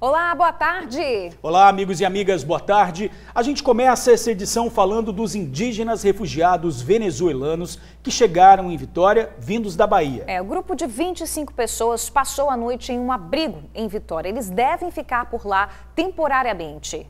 Olá, boa tarde! Olá, amigos e amigas, boa tarde. A gente começa essa edição falando dos indígenas refugiados venezuelanos que chegaram em Vitória, vindos da Bahia. O grupo de 25 pessoas passou a noite em um abrigo em Vitória. Eles devem ficar por lá temporariamente.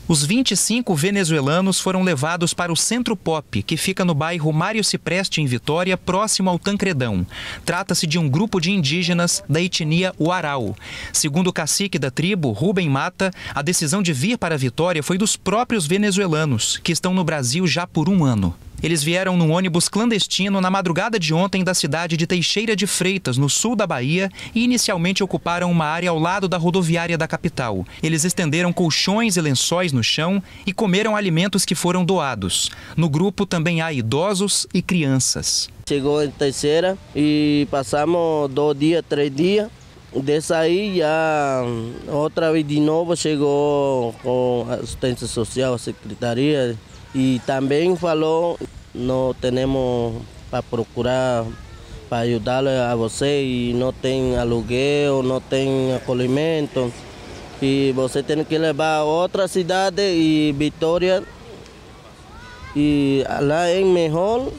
Os 25 venezuelanos foram levados para o Centro Pop, que fica no bairro Mário Cipreste, em Vitória, próximo ao Tancredão. Trata-se de um grupo de indígenas da etnia Uarau. Segundo o cacique da tribo, Rubem Mata, a decisão de vir para Vitória foi dos próprios venezuelanos, que estão no Brasil já por um ano. Eles vieram num ônibus clandestino na madrugada de ontem da cidade de Teixeira de Freitas, no sul da Bahia, e inicialmente ocuparam uma área ao lado da rodoviária da capital. Eles estenderam colchões e lençóis no chão e comeram alimentos que foram doados. No grupo também há idosos e crianças. Chegou em Teixeira e passamos 2 dias, 3 dias. Dessa aí, já outra vez de novo chegou com a assistência social, a secretaria, e também falou, não temos para procurar, para ajudar a você, e não tem aluguel, não tem acolhimento, e você tem que levar a outra cidade, e Vitória, e lá é melhor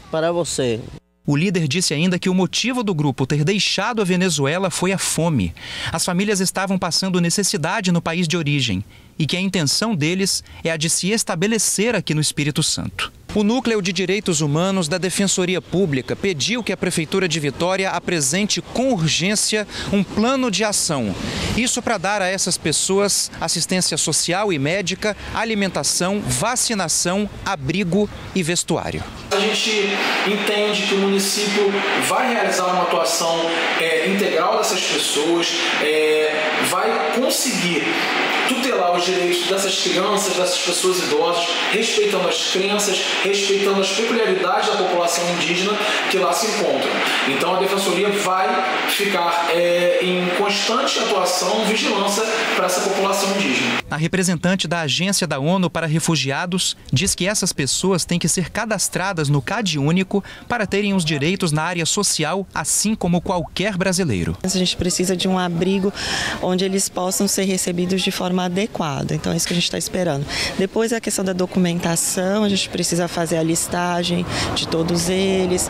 para você. O líder disse ainda que o motivo do grupo ter deixado a Venezuela foi a fome. As famílias estavam passando necessidade no país de origem e que a intenção deles é a de se estabelecer aqui no Espírito Santo. O Núcleo de Direitos Humanos da Defensoria Pública pediu que a Prefeitura de Vitória apresente com urgência um plano de ação. Isso para dar a essas pessoas assistência social e médica, alimentação, vacinação, abrigo e vestuário. A gente entende que o município vai realizar uma atuação integral dessas pessoas, vai conseguir tutelar os direitos dessas crianças, dessas pessoas idosas, respeitando as crenças, respeitando as peculiaridades da população indígena que lá se encontram. Então a Defensoria vai ficar em constante atuação, vigilância para essa população indígena. A representante da Agência da ONU para Refugiados diz que essas pessoas têm que ser cadastradas no CadÚnico para terem os direitos na área social, assim como qualquer brasileiro. A gente precisa de um abrigo onde eles possam ser recebidos de forma adequada. Então é isso que a gente está esperando. Depois a questão da documentação, a gente precisa fazer a listagem de todos eles,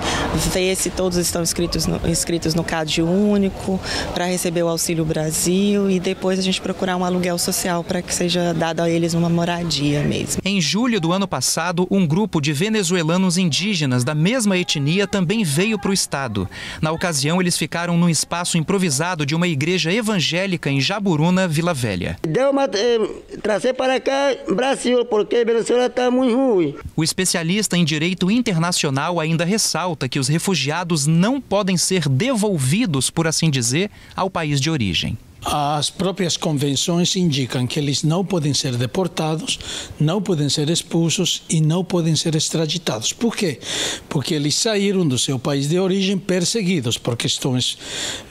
ver se todos estão inscritos no CadÚnico para receber o Auxílio Brasil e depois a gente procurar um aluguel social para que seja dado a eles uma moradia mesmo. Em julho do ano passado, um grupo de venezuelanos indígenas da mesma etnia também veio para o estado. Na ocasião, eles ficaram num espaço improvisado de uma igreja evangélica em Jaburuna, Vila Velha. Deu trazer para cá Brasil, porque a Venezuela está muito ruim. O especialista em direito internacional ainda ressalta que os refugiados não podem ser devolvidos, por assim dizer, ao país de origem. As próprias convenções indicam que eles não podem ser deportados, não podem ser expulsos e não podem ser extraditados. Por quê? Porque eles saíram do seu país de origem perseguidos por questões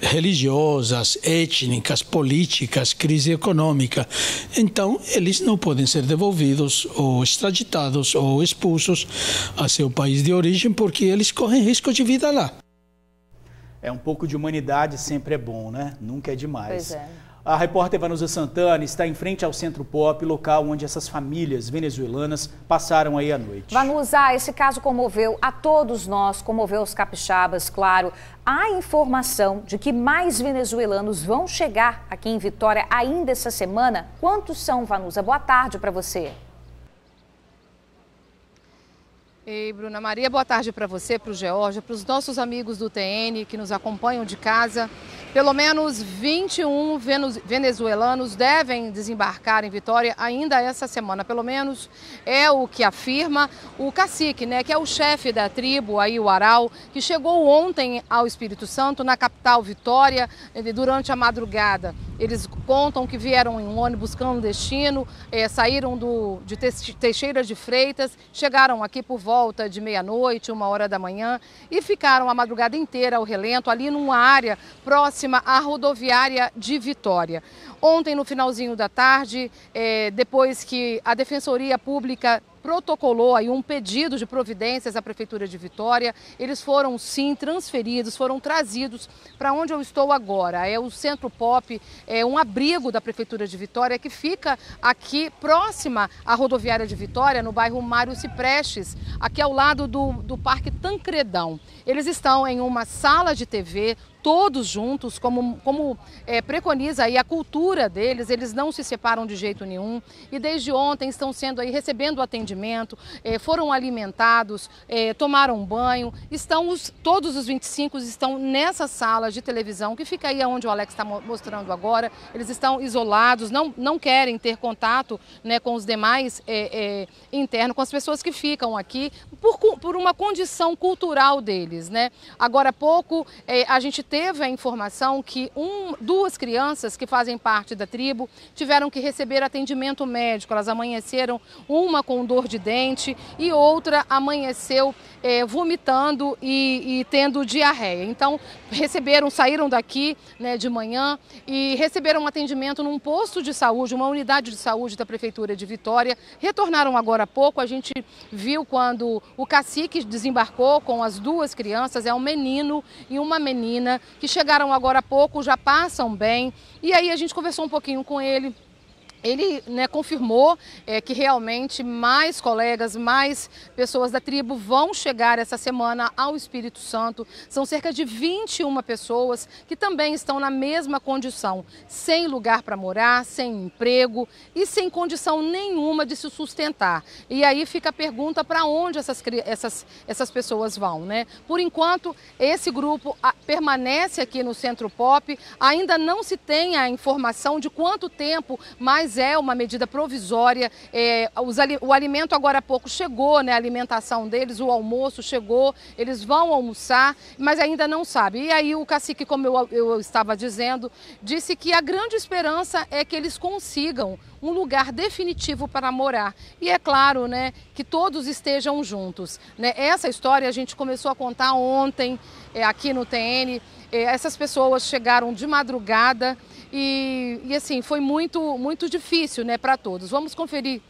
religiosas, étnicas, políticas, crise econômica. Então, eles não podem ser devolvidos ou extraditados ou expulsos a seu país de origem porque eles correm risco de vida lá. Um pouco de humanidade sempre é bom, né? Nunca é demais. Pois é. A repórter Vanusa Santana está em frente ao Centro Pop, local onde essas famílias venezuelanas passaram aí a noite. Vanusa, esse caso comoveu a todos nós, comoveu os capixabas, claro. Há informação de que mais venezuelanos vão chegar aqui em Vitória ainda essa semana. Quantos são, Vanusa? Boa tarde para você. Ei, Bruna Maria, boa tarde para você, para o Georgia, para os nossos amigos do TN que nos acompanham de casa. Pelo menos 21 venezuelanos devem desembarcar em Vitória ainda essa semana. Pelo menos é o que afirma o cacique, né, que é o chefe da tribo, aí, o Uarau, que chegou ontem ao Espírito Santo, na capital Vitória, durante a madrugada. Eles contam que vieram em um ônibus clandestino, saíram de Teixeira de Freitas, chegaram aqui por volta de meia-noite, 1h da manhã, e ficaram a madrugada inteira ao relento, ali numa área próxima à rodoviária de Vitória. Ontem, no finalzinho da tarde, depois que a Defensoria Pública protocolou aí um pedido de providências à Prefeitura de Vitória. Eles foram sim transferidos, foram trazidos para onde eu estou agora. É o Centro Pop, é um abrigo da Prefeitura de Vitória que fica aqui próxima à rodoviária de Vitória, no bairro Mário Ciprestes, aqui ao lado do Parque Tancredão. Eles estão em uma sala de TV, todos juntos, como preconiza aí a cultura deles, eles não se separam de jeito nenhum e desde ontem estão sendo aí recebendo atendimento, foram alimentados, tomaram banho, todos os 25 estão nessa sala de televisão que fica aí onde o Alex está mostrando agora. Eles estão isolados, não querem ter contato, né, com os demais internos, com as pessoas que ficam aqui por uma condição cultural deles, né? Agora há pouco a gente teve a informação que duas crianças que fazem parte da tribo tiveram que receber atendimento médico. Elas amanheceram, uma com dor de dente e outra amanheceu vomitando e tendo diarreia. Então saíram daqui, né, de manhã e receberam atendimento num posto de saúde, uma unidade de saúde da Prefeitura de Vitória. Retornaram agora há pouco, a gente viu quando o cacique desembarcou com as duas crianças, é um menino e uma menina, que chegaram agora há pouco, já passam bem. E aí a gente conversou um pouquinho com ele. Ele, né, confirmou que realmente mais colegas, mais pessoas da tribo vão chegar essa semana ao Espírito Santo. São cerca de 21 pessoas que também estão na mesma condição, sem lugar para morar, sem emprego e sem condição nenhuma de se sustentar. E aí fica a pergunta para onde essas pessoas vão, né? Por enquanto, esse grupo permanece aqui no Centro Pop. Ainda não se tem a informação de quanto tempo mais é uma medida provisória. O alimento agora há pouco chegou, né, a alimentação deles, o almoço chegou, eles vão almoçar, mas ainda não sabe. E aí o cacique, como eu estava dizendo, disse que a grande esperança é que eles consigam um lugar definitivo para morar. E é claro, né, que todos estejam juntos, né? Essa história a gente começou a contar ontem aqui no TN. Essas pessoas chegaram de madrugada e assim, foi muito difícil, né, para todos. Vamos conferir.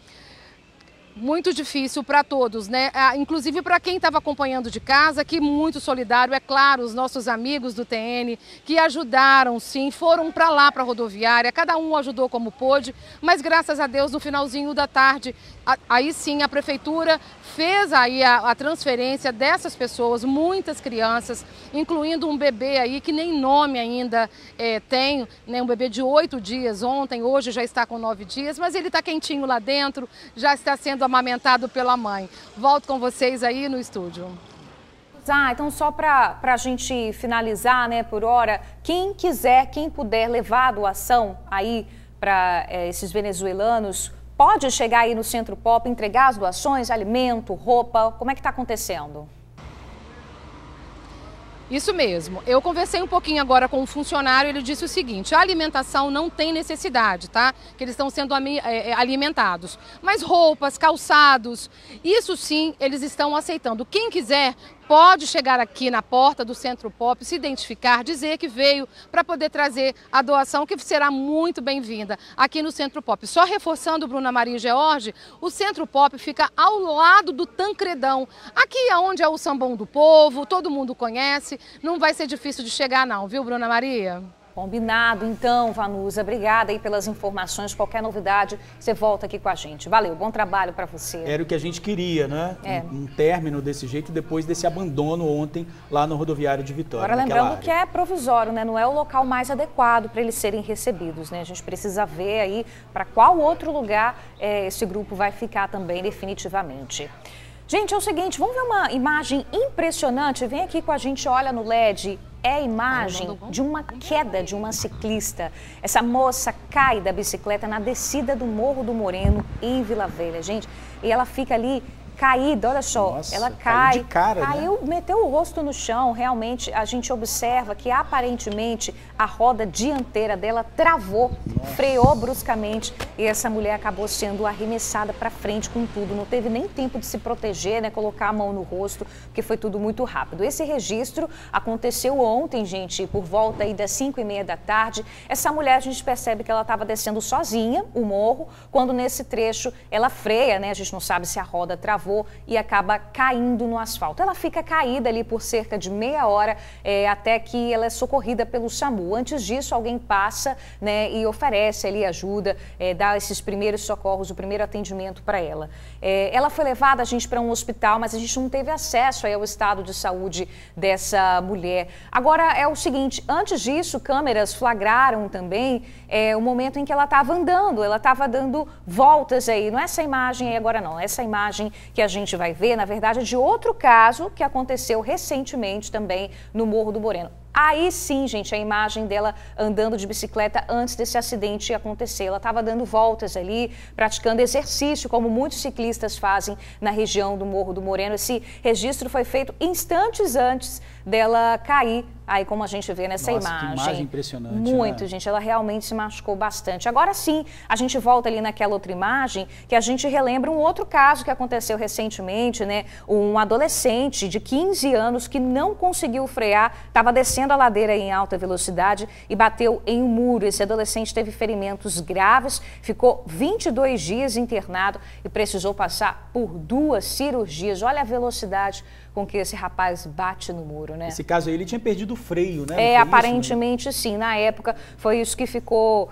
Muito difícil para todos, né? Inclusive para quem estava acompanhando de casa, que muito solidário, é claro, os nossos amigos do TN que ajudaram, sim, foram para lá, para a rodoviária, cada um ajudou como pôde, mas graças a Deus no finalzinho da tarde, aí sim a prefeitura fez aí a transferência dessas pessoas, muitas crianças, incluindo um bebê aí que nem nome ainda tem, né? Um bebê de 8 dias ontem, hoje já está com 9 dias, mas ele está quentinho lá dentro, já está sendo amamentado pela mãe. Volto com vocês aí no estúdio. Então só para a gente finalizar, né, por hora, quem quiser, quem puder levar a doação aí para esses venezuelanos, pode chegar aí no Centro Pop, entregar as doações, alimento, roupa, como é que está acontecendo? Isso mesmo. Eu conversei um pouquinho agora com um funcionário, ele disse o seguinte: a alimentação não tem necessidade, tá? Que eles estão sendo alimentados. Mas roupas, calçados, isso sim eles estão aceitando. Quem quiser pode chegar aqui na porta do Centro Pop, se identificar, dizer que veio para poder trazer a doação, que será muito bem-vinda aqui no Centro Pop. Só reforçando, Bruna Maria e George, o Centro Pop fica ao lado do Tancredão. Aqui é onde é o Sambão do Povo, todo mundo conhece, não vai ser difícil de chegar não, viu, Bruna Maria? Combinado, então, Vanusa. Obrigada aí pelas informações. Qualquer novidade, você volta aqui com a gente. Valeu, bom trabalho para você. Era o que a gente queria, né? Um término desse jeito, depois desse abandono ontem lá no rodoviário de Vitória. Agora lembrando que é provisório, né? Não é o local mais adequado para eles serem recebidos, né? A gente precisa ver aí para qual outro lugar esse grupo vai ficar também definitivamente. Gente, é o seguinte, vamos ver uma imagem impressionante. Vem aqui com a gente, olha no LED. É a imagem de uma queda de uma ciclista. Essa moça cai da bicicleta na descida do Morro do Moreno, em Vila Velha, gente. E ela fica ali caída, olha só. Nossa, ela caiu de cara, caiu, né? Meteu o rosto no chão. Realmente, a gente observa que aparentemente a roda dianteira dela travou, freou bruscamente e essa mulher acabou sendo arremessada para frente com tudo. Não teve nem tempo de se proteger, né? Colocar a mão no rosto, porque foi tudo muito rápido. Esse registro aconteceu ontem, gente, por volta aí das 5h30 da tarde. Essa mulher, a gente percebe que ela estava descendo sozinha o morro, quando nesse trecho ela freia, né? A gente não sabe se a roda travou e acaba caindo no asfalto. Ela fica caída ali por cerca de meia hora até que ela é socorrida pelo SAMU. Antes disso, alguém passa, né, e oferece ali ajuda, dá esses primeiros socorros, o primeiro atendimento para ela. Ela foi levada, a gente, para um hospital, mas a gente não teve acesso aí ao estado de saúde dessa mulher. Agora, é o seguinte, antes disso, câmeras flagraram também o momento em que ela estava andando, ela estava dando voltas aí. Não é essa imagem aí agora não, essa imagem que a gente vai ver, na verdade, é de outro caso que aconteceu recentemente também no Morro do Moreno. Aí sim, gente, a imagem dela andando de bicicleta antes desse acidente acontecer. Ela estava dando voltas ali, praticando exercício, como muitos ciclistas fazem na região do Morro do Moreno. Esse registro foi feito instantes antes dela cair, aí como a gente vê nessa imagem. Que imagem impressionante, muito, né? gente, ela realmente se machucou bastante. Agora sim, a gente volta ali naquela outra imagem, que a gente relembra um outro caso que aconteceu recentemente, né? Um adolescente de 15 anos que não conseguiu frear, estava descendo a ladeira em alta velocidade e bateu em um muro. Esse adolescente teve ferimentos graves, ficou 22 dias internado e precisou passar por 2 cirurgias. Olha a velocidade com que esse rapaz bate no muro, né? Nesse caso aí, ele tinha perdido o freio, né? Aparentemente isso, né? Sim. Na época foi isso que ficou,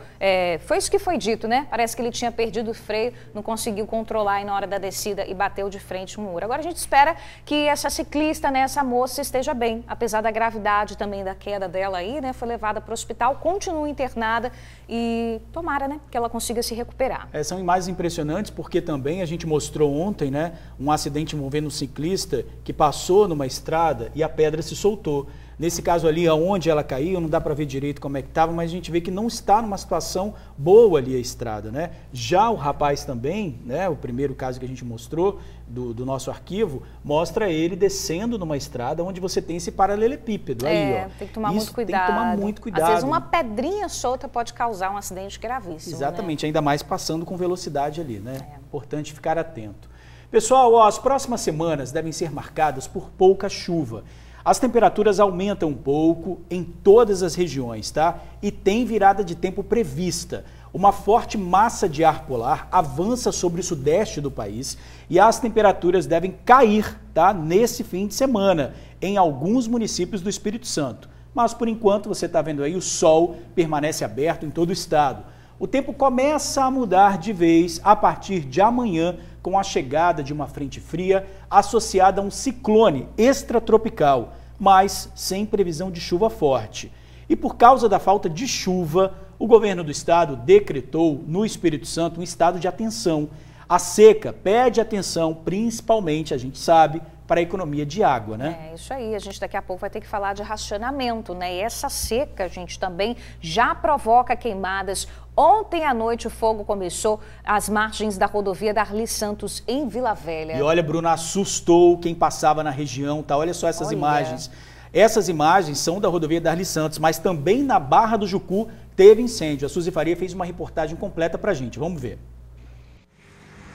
foi isso que foi dito, né? Parece que ele tinha perdido o freio, não conseguiu controlar aí na hora da descida e bateu de frente no muro. Agora a gente espera que essa ciclista, né, essa moça esteja bem, apesar da gravidade também da queda dela aí, né? Foi levada para o hospital, continua internada e tomara, né, que ela consiga se recuperar. São imagens impressionantes porque também a gente mostrou ontem, né, um acidente envolvendo um ciclista que passou numa estrada e a pedra se soltou. Nesse caso ali, aonde ela caiu, não dá para ver direito como é que estava, mas a gente vê que não está numa situação boa ali a estrada, né? Já o rapaz também, né, o primeiro caso que a gente mostrou do nosso arquivo, mostra ele descendo numa estrada onde você tem esse paralelepípedo. Aí, ó. Tem que tomar muito cuidado. Tem que tomar muito cuidado. Às vezes uma pedrinha solta pode causar um acidente gravíssimo. Exatamente, né? Ainda mais passando com velocidade ali, né? Importante ficar atento. Pessoal, as próximas semanas devem ser marcadas por pouca chuva. As temperaturas aumentam um pouco em todas as regiões, tá? E tem virada de tempo prevista. Uma forte massa de ar polar avança sobre o sudeste do país e as temperaturas devem cair, tá? Nesse fim de semana, em alguns municípios do Espírito Santo. Mas, por enquanto, você está vendo aí, o sol permanece aberto em todo o estado. O tempo começa a mudar de vez a partir de amanhã, com a chegada de uma frente fria associada a um ciclone extratropical, mas sem previsão de chuva forte. E por causa da falta de chuva, o governo do estado decretou no Espírito Santo um estado de atenção. A seca pede atenção, principalmente, a gente sabe, para a economia de água, né? Isso aí, a gente daqui a pouco vai ter que falar de racionamento, né? E essa seca, gente, também já provoca queimadas. Ontem à noite o fogo começou às margens da rodovia Darli Santos, em Vila Velha. E olha, Bruna, assustou quem passava na região, tá? Olha só essas imagens. Essas imagens são da rodovia Darli Santos, mas também na Barra do Jucu teve incêndio. A Suzy Faria fez uma reportagem completa pra gente, vamos ver.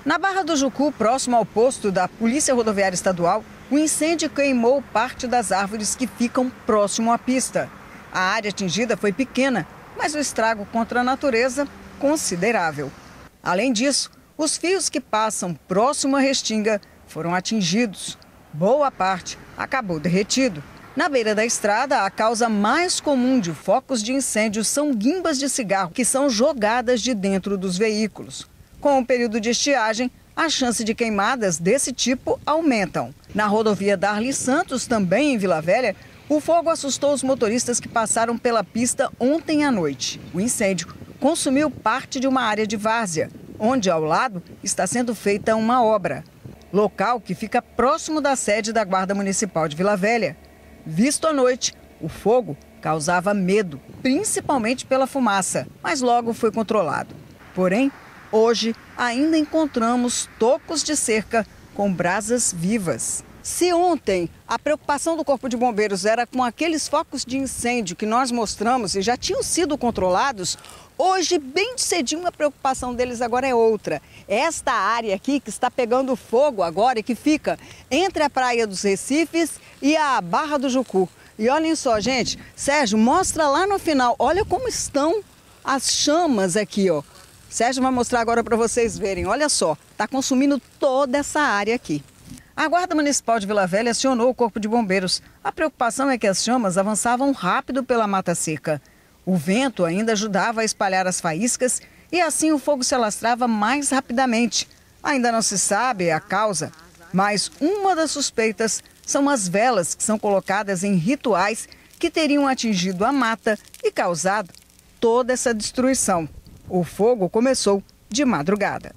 Na Barra do Jucu, próximo ao posto da Polícia Rodoviária Estadual, o incêndio queimou parte das árvores que ficam próximo à pista. A área atingida foi pequena, mas o estrago contra a natureza considerável. Além disso, os fios que passam próximo à restinga foram atingidos. Boa parte acabou derretido. Na beira da estrada, a causa mais comum de focos de incêndio são guimbas de cigarro que são jogadas de dentro dos veículos. Com o período de estiagem, a chance de queimadas desse tipo aumentam. Na rodovia Darli Santos, também em Vila Velha, o fogo assustou os motoristas que passaram pela pista ontem à noite. O incêndio consumiu parte de uma área de várzea, onde ao lado está sendo feita uma obra. Local que fica próximo da sede da Guarda Municipal de Vila Velha. Visto à noite, o fogo causava medo, principalmente pela fumaça, mas logo foi controlado. Porém, hoje ainda encontramos tocos de cerca com brasas vivas. Se ontem a preocupação do Corpo de Bombeiros era com aqueles focos de incêndio que nós mostramos e já tinham sido controlados, hoje, bem cedinho, a preocupação deles agora é outra. Esta área aqui que está pegando fogo agora e que fica entre a Praia dos Recifes e a Barra do Jucu. E olhem só, gente, Sérgio, mostra lá no final, olha como estão as chamas aqui, ó. Sérgio vai mostrar agora para vocês verem, olha só, está consumindo toda essa área aqui. A Guarda Municipal de Vila Velha acionou o Corpo de Bombeiros. A preocupação é que as chamas avançavam rápido pela mata seca. O vento ainda ajudava a espalhar as faíscas e assim o fogo se alastrava mais rapidamente. Ainda não se sabe a causa, mas uma das suspeitas são as velas que são colocadas em rituais que teriam atingido a mata e causado toda essa destruição. O fogo começou de madrugada.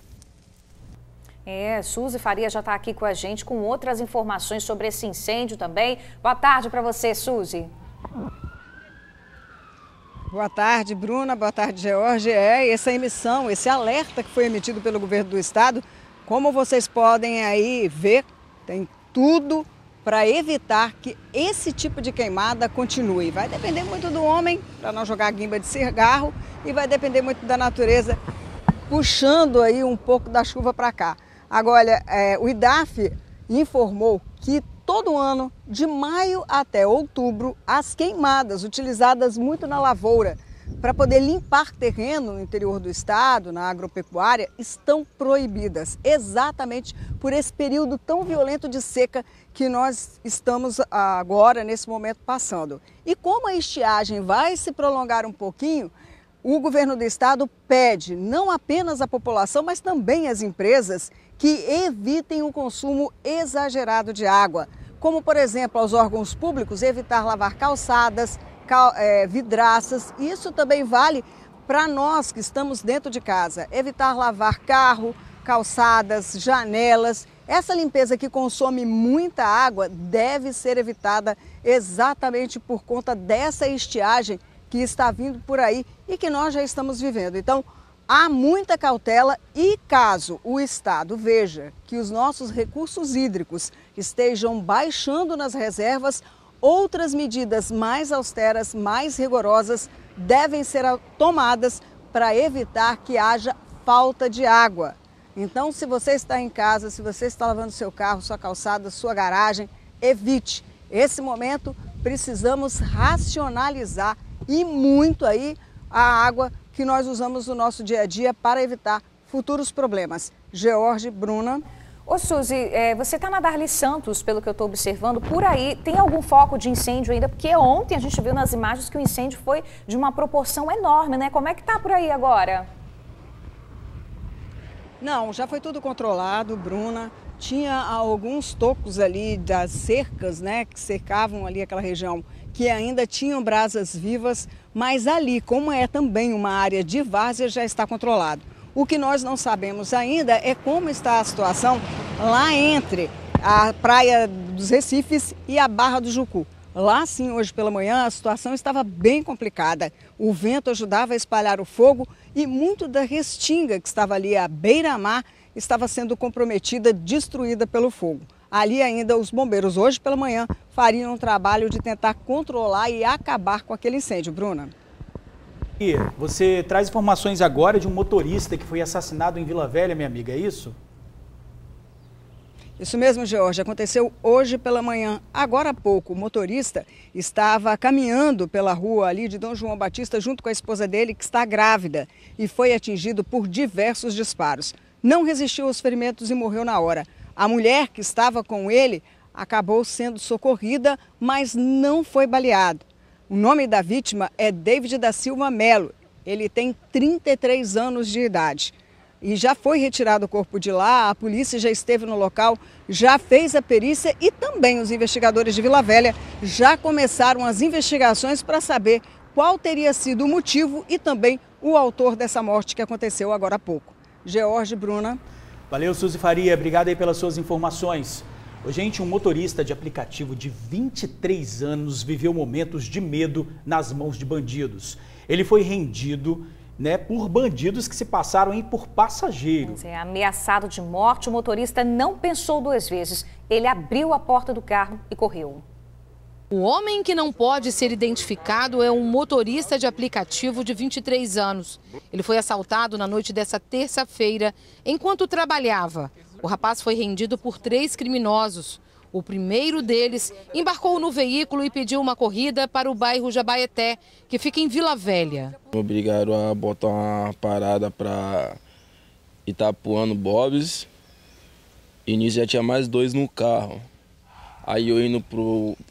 Suzy Faria já está aqui com a gente com outras informações sobre esse incêndio também. Boa tarde para você, Suzy. Boa tarde, Bruna. Boa tarde, George. Essa emissão, esse alerta que foi emitido pelo governo do estado, como vocês podem aí ver, tem tudo para evitar que esse tipo de queimada continue. Vai depender muito do homem, para não jogar guimba de cigarro, e vai depender muito da natureza, puxando aí um pouco da chuva para cá. Agora, o IDAF informou que todo ano, de maio até outubro, as queimadas utilizadas muito na lavoura para poder limpar terreno no interior do estado, na agropecuária, estão proibidas, exatamente por esse período tão violento de seca que nós estamos agora, nesse momento, passando. E como a estiagem vai se prolongar um pouquinho, o governo do estado pede não apenas à população, mas também às empresas que evitem o consumo exagerado de água. Como, por exemplo, aos órgãos públicos, evitar lavar calçadas, vidraças. Isso também vale para nós que estamos dentro de casa. Evitar lavar carro, calçadas, janelas. Essa limpeza que consome muita água deve ser evitada exatamente por conta dessa estiagem que está vindo por aí e que nós já estamos vivendo. Então, há muita cautela e caso o estado veja que os nossos recursos hídricos estejam baixando nas reservas, outras medidas mais austeras, mais rigorosas devem ser tomadas para evitar que haja falta de água. Então, se você está em casa, se você está lavando seu carro, sua calçada, sua garagem, evite. Esse momento precisamos racionalizar e muito aí a água que nós usamos no nosso dia a dia para evitar futuros problemas. George, Bruna. Ô Suzy, você está na Darli Santos, pelo que eu estou observando, por aí tem algum foco de incêndio ainda? Porque ontem a gente viu nas imagens que o incêndio foi de uma proporção enorme, né? Como é que está por aí agora? Não, já foi tudo controlado, Bruna. Tinha alguns tocos ali das cercas, né, que cercavam ali aquela região, que ainda tinham brasas vivas, mas ali, como é também uma área de várzea, já está controlado. O que nós não sabemos ainda é como está a situação lá entre a Praia dos Recifes e a Barra do Jucu. Lá sim, hoje pela manhã, a situação estava bem complicada. O vento ajudava a espalhar o fogo e muito da restinga que estava ali à beira-mar estava sendo comprometida, destruída pelo fogo. Ali ainda os bombeiros, hoje pela manhã, fariam um trabalho de tentar controlar e acabar com aquele incêndio. Bruna. E você traz informações agora de um motorista que foi assassinado em Vila Velha, minha amiga, é isso? Isso mesmo, George. Aconteceu hoje pela manhã. Agora há pouco, o motorista estava caminhando pela rua ali de Dom João Batista junto com a esposa dele, que está grávida, e foi atingido por diversos disparos. Não resistiu aos ferimentos e morreu na hora. A mulher que estava com ele acabou sendo socorrida, mas não foi baleado. O nome da vítima é David da Silva Melo. Ele tem 33 anos de idade. E já foi retirado o corpo de lá, a polícia já esteve no local, já fez a perícia e também os investigadores de Vila Velha já começaram as investigações para saber qual teria sido o motivo e também o autor dessa morte que aconteceu agora há pouco. George, Bruna. Valeu, Suzy Faria. Obrigado aí pelas suas informações. Gente, um motorista de aplicativo de 23 anos viveu momentos de medo nas mãos de bandidos. Ele foi rendido né, por bandidos que se passaram aí por passageiro. Ameaçado de morte, o motorista não pensou 2 vezes. Ele abriu a porta do carro e correu. O homem que não pode ser identificado é um motorista de aplicativo de 23 anos. Ele foi assaltado na noite dessa terça-feira, enquanto trabalhava. O rapaz foi rendido por 3 criminosos. O primeiro deles embarcou no veículo e pediu uma corrida para o bairro Jabaeté, que fica em Vila Velha. Me obrigaram a botar uma parada para Itapuã, no Bob's, e nisso já tinha mais 2 no carro. Aí eu indo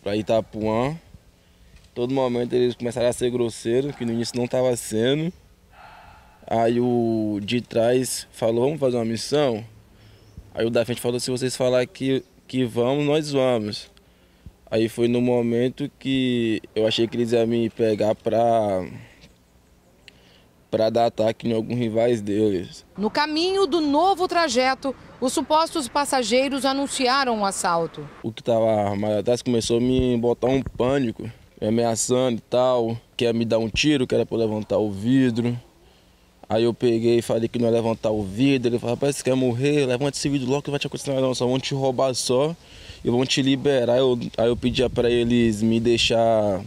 para Itapuã, todo momento eles começaram a ser grosseiros, que no início não estava sendo. Aí o de trás falou, vamos fazer uma missão? Aí o da frente falou, se vocês falarem que vamos, nós vamos. Aí foi no momento que eu achei que eles iam me pegar para dar ataque em alguns rivais deles. No caminho do novo trajeto, os supostos passageiros anunciaram o assalto. O que estava armado atrás começou a me botar um pânico, me ameaçando e tal, quer me dar um tiro, que era para levantar o vidro. Aí eu peguei e falei que não ia levantar o vidro. Ele falou, rapaz, você quer morrer? Levanta esse vidro logo que não vai te acontecer nada não, só vão te roubar só e vão te liberar. Aí eu pedia para eles me deixar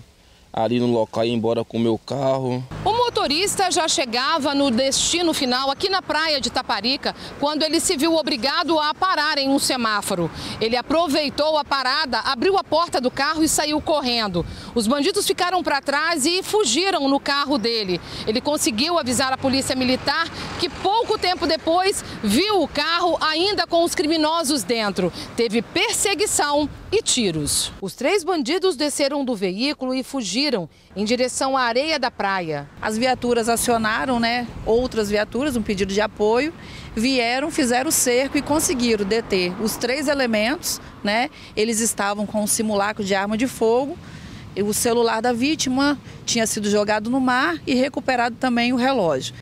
ali no local e ir embora com o meu carro. O motorista já chegava no destino final, aqui na praia de Taparica, quando ele se viu obrigado a parar em um semáforo. Ele aproveitou a parada, abriu a porta do carro e saiu correndo. Os bandidos ficaram para trás e fugiram no carro dele. Ele conseguiu avisar a polícia militar, que pouco tempo depois viu o carro ainda com os criminosos dentro. Teve perseguição e tiros. Os 3 bandidos desceram do veículo e fugiram em direção à areia da praia. As viaturas acionaram, outras viaturas, um pedido de apoio, vieram, fizeram o cerco e conseguiram deter os 3 elementos, Eles estavam com um simulacro de arma de fogo, o celular da vítima tinha sido jogado no mar e recuperado também o relógio.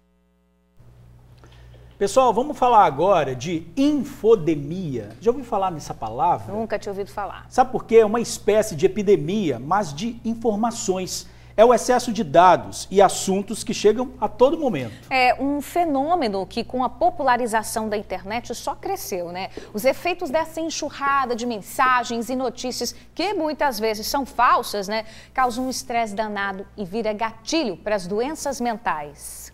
Pessoal, vamos falar agora de infodemia. Já ouviu falar nessa palavra? Nunca tinha ouvido falar. Sabe por quê? É uma espécie de epidemia, mas de informações. É o excesso de dados e assuntos que chegam a todo momento. É um fenômeno que, com a popularização da internet, só cresceu, Os efeitos dessa enxurrada de mensagens e notícias, que muitas vezes são falsas, causam um estresse danado e vira gatilho para as doenças mentais.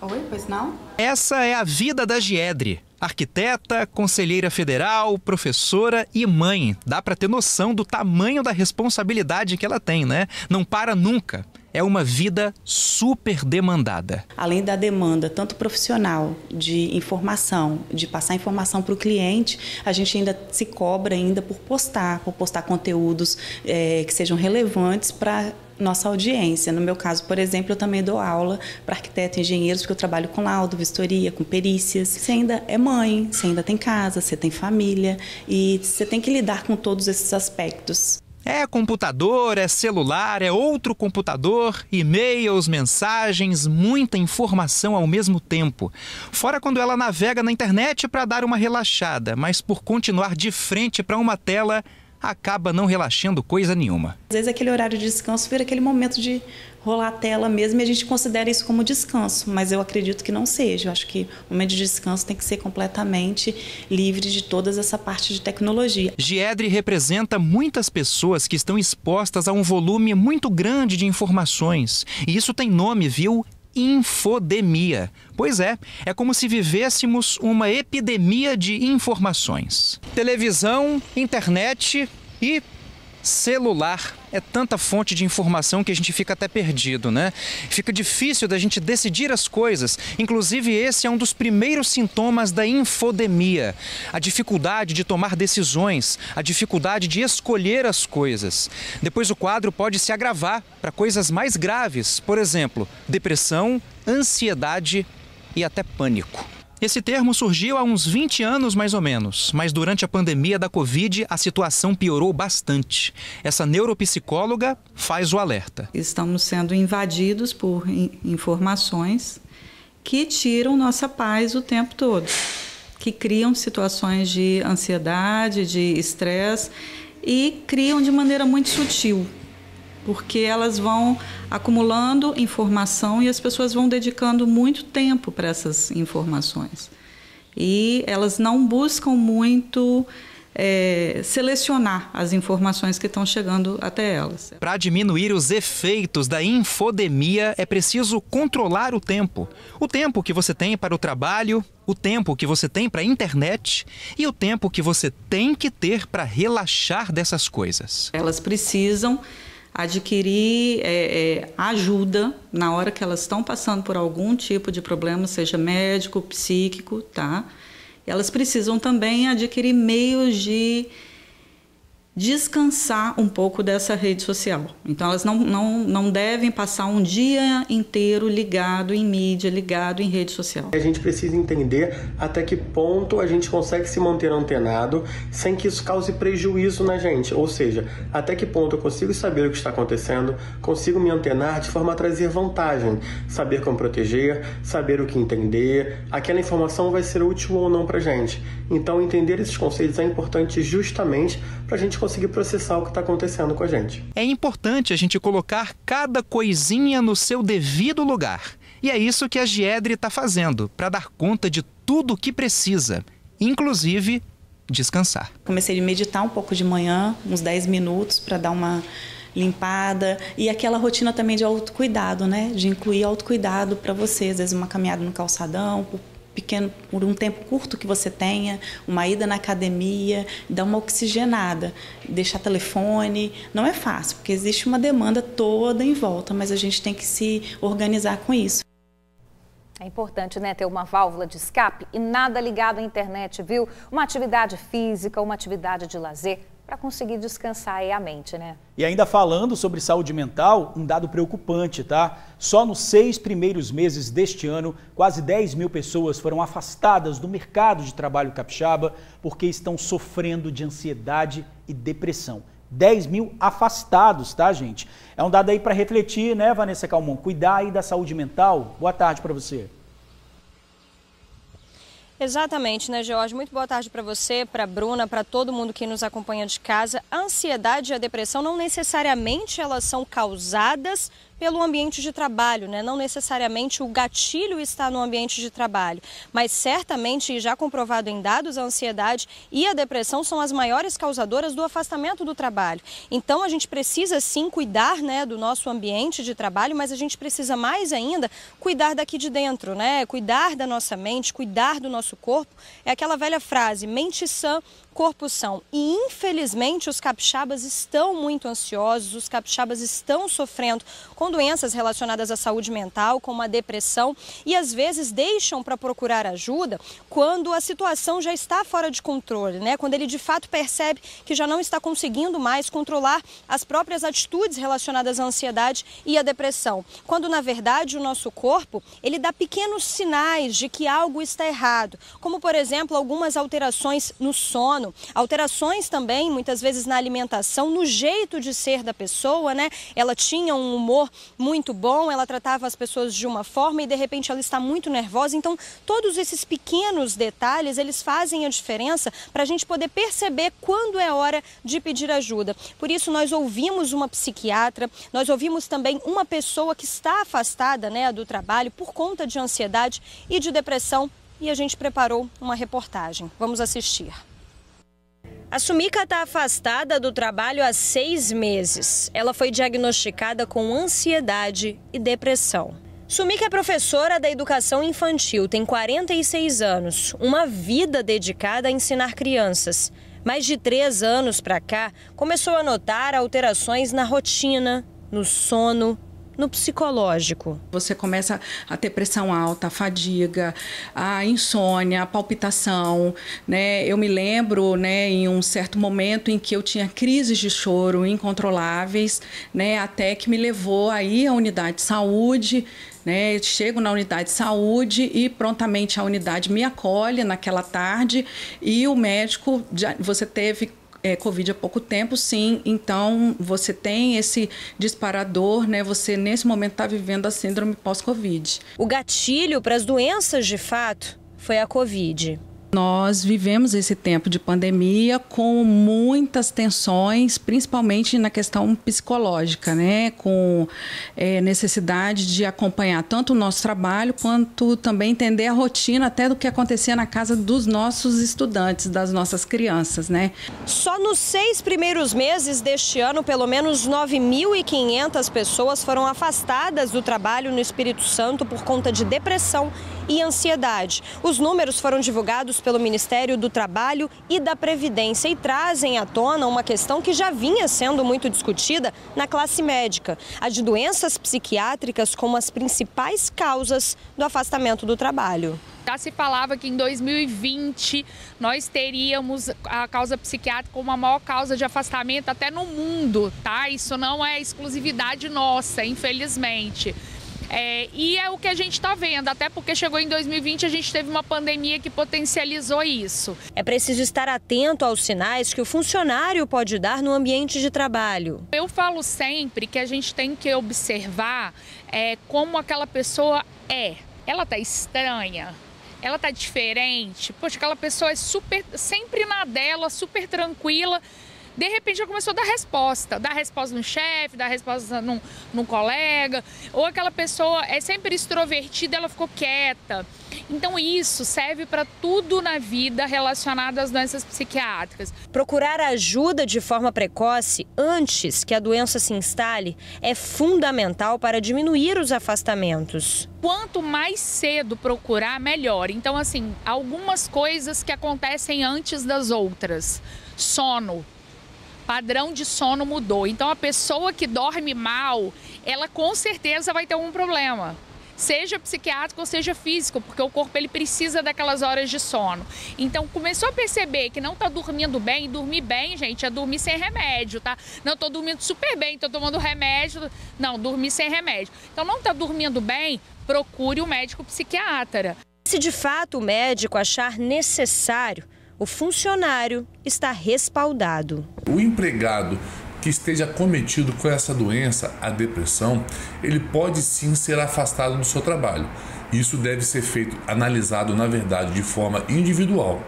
Oi, pois não? Essa é a vida da Giedre. Arquiteta, conselheira federal, professora e mãe. Dá para ter noção do tamanho da responsabilidade que ela tem, Não para nunca. É uma vida super demandada. Além da demanda, tanto profissional, de informação, de passar informação para o cliente, a gente ainda se cobra por postar conteúdos que sejam relevantes para nossa audiência. No meu caso, por exemplo, eu também dou aula para arquitetos e engenheiros, porque eu trabalho com laudo, vistoria, com perícias. Você ainda é mãe, você ainda tem casa, você tem família e você tem que lidar com todos esses aspectos. É computador, é celular, é outro computador, e-mails, mensagens, muita informação ao mesmo tempo. Fora quando ela navega na internet para dar uma relaxada, mas por continuar de frente para uma tela, acaba não relaxando coisa nenhuma. Às vezes aquele horário de descanso vira aquele momento de rolar a tela mesmo e a gente considera isso como descanso, mas eu acredito que não seja. Eu acho que o momento de descanso tem que ser completamente livre de toda essa parte de tecnologia. Giedre representa muitas pessoas que estão expostas a um volume muito grande de informações. E isso tem nome, viu? Infodemia. Pois é como se vivêssemos uma epidemia de informações. Televisão, internet e celular. É tanta fonte de informação que a gente fica até perdido, Fica difícil da gente decidir as coisas. Inclusive, esse é um dos primeiros sintomas da infodemia. A dificuldade de tomar decisões, a dificuldade de escolher as coisas. Depois o quadro pode se agravar para coisas mais graves, por exemplo, depressão, ansiedade e até pânico. Esse termo surgiu há uns 20 anos mais ou menos, mas durante a pandemia da Covid a situação piorou bastante. Essa neuropsicóloga faz o alerta. Estamos sendo invadidos por informações que tiram nossa paz o tempo todo, que criam situações de ansiedade, de estresse e criam de maneira muito sutil, porque elas vão acumulando informação e as pessoas vão dedicando muito tempo para essas informações. E elas não buscam muito selecionar as informações que estão chegando até elas. Para diminuir os efeitos da infodemia, é preciso controlar o tempo. O tempo que você tem para o trabalho, o tempo que você tem para a internet e o tempo que você tem que ter para relaxar dessas coisas. Elas precisam adquirir ajuda na hora que elas estão passando por algum tipo de problema, seja médico, psíquico, tá? Elas precisam também adquirir meios de descansar um pouco dessa rede social. Então, elas não devem passar um dia inteiro ligado em mídia, ligado em rede social. A gente precisa entender até que ponto a gente consegue se manter antenado sem que isso cause prejuízo na gente. Ou seja, até que ponto eu consigo saber o que está acontecendo, consigo me antenar de forma a trazer vantagem, saber como proteger, saber o que entender, aquela informação vai ser útil ou não para a gente. Então, entender esses conceitos é importante justamente para a gente conseguir processar o que está acontecendo com a gente. É importante a gente colocar cada coisinha no seu devido lugar. E é isso que a Giedre está fazendo, para dar conta de tudo o que precisa, inclusive descansar. Comecei a meditar um pouco de manhã, uns 10 minutos, para dar uma limpada. E aquela rotina também de autocuidado, né? De incluir autocuidado para você, às vezes uma caminhada no calçadão, por um tempo curto que você tenha, uma ida na academia, dar uma oxigenada, deixar telefone. Não é fácil, porque existe uma demanda toda em volta, mas a gente tem que se organizar com isso. É importante, né, ter uma válvula de escape e nada ligado à internet, viu? Uma atividade física, uma atividade de lazer, para conseguir descansar aí a mente, né? E ainda falando sobre saúde mental, um dado preocupante, tá? Só nos 6 primeiros meses deste ano, quase 10 mil pessoas foram afastadas do mercado de trabalho capixaba porque estão sofrendo de ansiedade e depressão. 10 mil afastados, tá, gente? É um dado aí para refletir, né, Vanessa Calmon? Cuidar aí da saúde mental. Boa tarde para você. Exatamente, né, George? Muito boa tarde para você, para a Bruna, para todo mundo que nos acompanha de casa. A ansiedade e a depressão não necessariamente elas são causadas pelo ambiente de trabalho, né? Não necessariamente o gatilho está no ambiente de trabalho, mas certamente, já comprovado em dados, a ansiedade e a depressão são as maiores causadoras do afastamento do trabalho. Então a gente precisa sim cuidar, né, do nosso ambiente de trabalho, mas a gente precisa mais ainda cuidar daqui de dentro, né? Cuidar da nossa mente, cuidar do nosso corpo. É aquela velha frase, mente sã, corpo são. E infelizmente os capixabas estão muito ansiosos, os capixabas estão sofrendo com doenças relacionadas à saúde mental, como a depressão, e às vezes deixam para procurar ajuda quando a situação já está fora de controle, né? Quando ele de fato percebe que já não está conseguindo mais controlar as próprias atitudes relacionadas à ansiedade e à depressão. Quando na verdade o nosso corpo, ele dá pequenos sinais de que algo está errado, como por exemplo algumas alterações no sono, alterações também muitas vezes na alimentação, no jeito de ser da pessoa, né? Ela tinha um humor muito bom, ela tratava as pessoas de uma forma e de repente ela está muito nervosa. Então todos esses pequenos detalhes, eles fazem a diferença para a gente poder perceber quando é hora de pedir ajuda. Por isso nós ouvimos uma psiquiatra, nós ouvimos também uma pessoa que está afastada, né, do trabalho por conta de ansiedade e de depressão, e a gente preparou uma reportagem. Vamos assistir. A Sumica está afastada do trabalho há 6 meses. Ela foi diagnosticada com ansiedade e depressão. Sumica é professora da educação infantil, tem 46 anos, uma vida dedicada a ensinar crianças. Mais de 3 anos para cá, começou a notar alterações na rotina, no sono, no psicológico. Você começa a ter pressão alta, a fadiga, a insônia, a palpitação, né? Eu me lembro, né, em um certo momento em que eu tinha crises de choro incontroláveis, né, até que me levou aí à unidade de saúde, né? Chego na unidade de saúde e prontamente a unidade me acolhe naquela tarde e o médico, você teve Covid há pouco tempo, sim, então você tem esse disparador, né? Você nesse momento está vivendo a síndrome pós-Covid. O gatilho para as doenças de fato foi a Covid. Nós vivemos esse tempo de pandemia com muitas tensões, principalmente na questão psicológica, né? Com necessidade de acompanhar tanto o nosso trabalho quanto também entender a rotina até do que acontecia na casa dos nossos estudantes, das nossas crianças, né? Só nos 6 primeiros meses deste ano, pelo menos 9.500 pessoas foram afastadas do trabalho no Espírito Santo por conta de depressão e ansiedade. Os números foram divulgados pelo Ministério do Trabalho e da Previdência e trazem à tona uma questão que já vinha sendo muito discutida na classe médica, a de doenças psiquiátricas como as principais causas do afastamento do trabalho. Já se falava que em 2020 nós teríamos a causa psiquiátrica como a maior causa de afastamento até no mundo, tá? Isso não é exclusividade nossa, infelizmente. E é o que a gente está vendo, até porque chegou em 2020 a gente teve uma pandemia que potencializou isso. É preciso estar atento aos sinais que o funcionário pode dar no ambiente de trabalho. Eu falo sempre que a gente tem que observar como aquela pessoa é. Ela está estranha? Ela está diferente? Poxa, aquela pessoa é sempre na dela, super tranquila. De repente ela começou a dar resposta no chefe, dar resposta num colega, ou aquela pessoa é sempre extrovertida, ela ficou quieta. Então isso serve para tudo na vida relacionado às doenças psiquiátricas. Procurar ajuda de forma precoce, antes que a doença se instale, é fundamental para diminuir os afastamentos. Quanto mais cedo procurar, melhor. Então, assim, algumas coisas que acontecem antes das outras. Sono. Padrão de sono mudou. Então, a pessoa que dorme mal, ela com certeza vai ter algum problema. Seja psiquiátrico ou seja físico, porque o corpo ele precisa daquelas horas de sono. Então, começou a perceber que não está dormindo bem, e dormir bem, gente, é dormir sem remédio, tá? Não, estou dormindo super bem, estou tomando remédio. Não, dormir sem remédio. Então, não está dormindo bem, procure um médico psiquiatra. Se de fato o médico achar necessário, o funcionário está respaldado. O empregado que esteja acometido com essa doença, a depressão, ele pode sim ser afastado do seu trabalho. Isso deve ser feito, analisado, na verdade, de forma individual.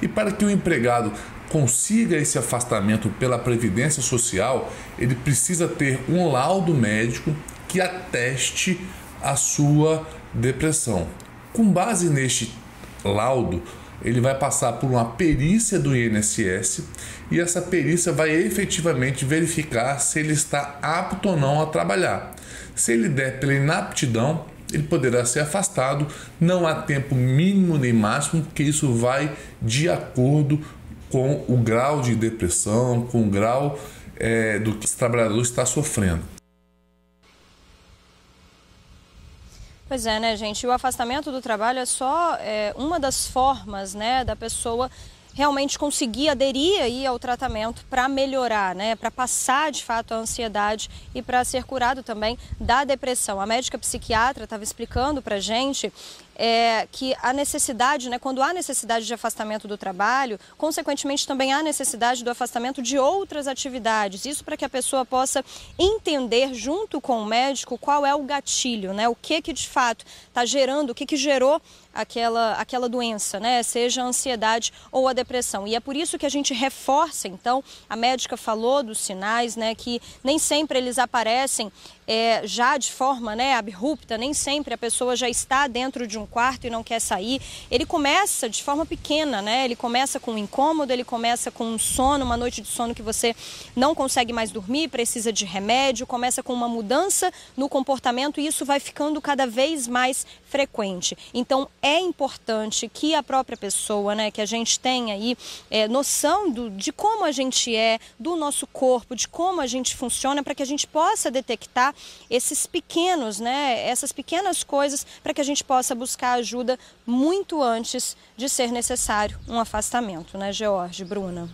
E para que o empregado consiga esse afastamento pela Previdência Social, ele precisa ter um laudo médico que ateste a sua depressão. Com base neste laudo, ele vai passar por uma perícia do INSS e essa perícia vai efetivamente verificar se ele está apto ou não a trabalhar. Se ele der pela inaptidão, ele poderá ser afastado. Não há tempo mínimo nem máximo, porque isso vai de acordo com o grau de depressão, com o grau do que esse trabalhador está sofrendo. Pois é, né, gente? O afastamento do trabalho é só uma das formas, né, da pessoa realmente conseguir aderir aí ao tratamento para melhorar, né, para passar de fato a ansiedade e para ser curado também da depressão. A médica psiquiatra estava explicando para a gente que a necessidade, né, quando há necessidade de afastamento do trabalho, consequentemente também há necessidade do afastamento de outras atividades. Isso para que a pessoa possa entender junto com o médico qual é o gatilho, né, o que de fato está gerando, o que gerou aquela doença, né, seja a ansiedade ou a depressão. E é por isso que a gente reforça, então, a médica falou dos sinais, né, que nem sempre eles aparecem já de forma, né, abrupta, nem sempre a pessoa já está dentro de um quarto e não quer sair. Ele começa de forma pequena, né? Ele começa com um incômodo, ele começa com um sono, uma noite de sono que você não consegue mais dormir, precisa de remédio, começa com uma mudança no comportamento e isso vai ficando cada vez mais frequente. Então é importante que a própria pessoa, né, que a gente tenha aí noção de como a gente é, do nosso corpo, de como a gente funciona, para que a gente possa detectar esses pequenos, né, essas pequenas coisas para que a gente possa buscar ajuda muito antes de ser necessário um afastamento, né, George, Bruna?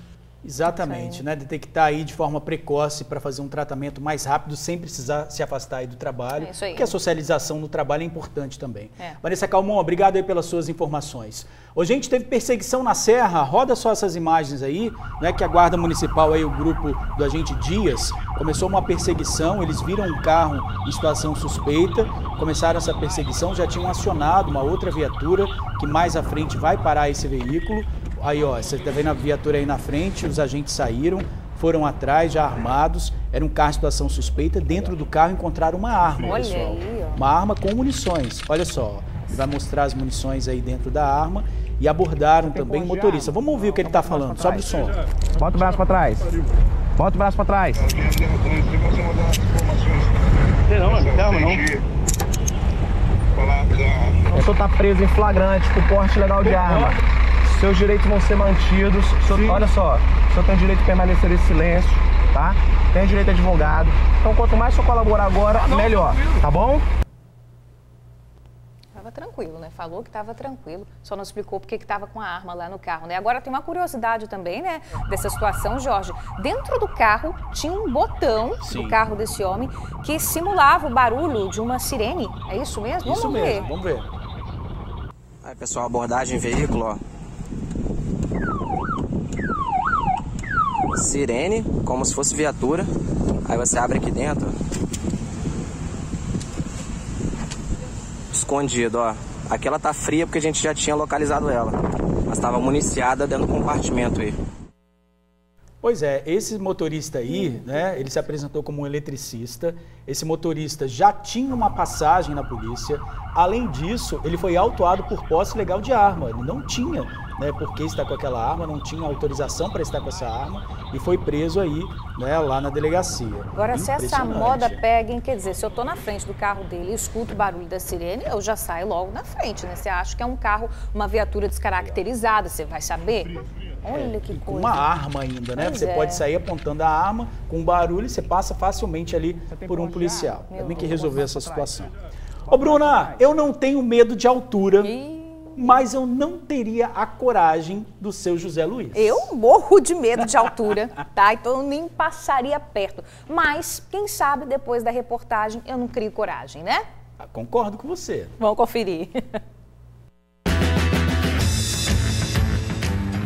Exatamente, né? Detectar aí de forma precoce para fazer um tratamento mais rápido, sem precisar se afastar aí do trabalho. Isso aí. Porque a socialização no trabalho é importante também. Vanessa Calmon, obrigado aí pelas suas informações. Hoje a gente teve perseguição na Serra, roda só essas imagens aí, né? Que a Guarda Municipal aí, o grupo do agente Dias, começou uma perseguição, eles viram um carro em situação suspeita, começaram essa perseguição, já tinham acionado uma outra viatura que mais à frente vai parar esse veículo. Aí, ó, você tá vendo a viatura aí na frente, os agentes saíram, foram atrás, já armados, era um carro em situação suspeita, dentro do carro encontraram uma arma, Olha pessoal. aí, ó. Uma arma com munições, olha só, ele vai mostrar as munições aí dentro da arma e abordaram também o motorista. Vamos ouvir o que ele tá falando, sobe o som. Bota o braço pra trás, bota o braço pra trás. Não, mano, calma não. O senhor tá preso em flagrante por porte ilegal de arma. Seus direitos vão ser mantidos. Olha só, o senhor tem direito de permanecer em silêncio, tá? Tem direito a advogado. Então, quanto mais o senhor colaborar agora, melhor, tá bom? Tava tranquilo, né? Falou que estava tranquilo, só não explicou porque que estava com a arma lá no carro, né? Agora tem uma curiosidade também, né? Dessa situação, Jorge. Dentro do carro tinha um botão do carro desse homem que simulava o barulho de uma sirene. É isso mesmo? Isso mesmo, vamos ver. Aí, pessoal, abordagem veículo, ó. Sirene, como se fosse viatura. Aí você abre aqui dentro. Escondido, ó. Aqui ela tá fria porque a gente já tinha localizado ela. Mas estava municiada dentro do compartimento aí. Pois é, esse motorista aí, né, ele se apresentou como um eletricista. Esse motorista já tinha uma passagem na polícia. Além disso, ele foi autuado por posse ilegal de arma. Ele não tinha, né, porque está com aquela arma, não tinha autorização para estar com essa arma e foi preso aí, né, lá na delegacia. Agora, se essa moda pega, hein, quer dizer, se eu tô na frente do carro dele e escuto o barulho da sirene, eu já saio logo na frente, né? Você acha que é um carro, uma viatura descaracterizada, você vai saber? Olha que coisa. Com uma arma ainda, né? Você pode sair apontando a arma com barulho e você passa facilmente ali por um policial. Tem que resolver essa situação. Ô, Bruna, eu não tenho medo de altura, mas eu não teria a coragem do seu José Luiz. Eu morro de medo de altura, tá? Então eu nem passaria perto. Mas, quem sabe, depois da reportagem, eu não crio coragem, né? Concordo com você. Vamos conferir.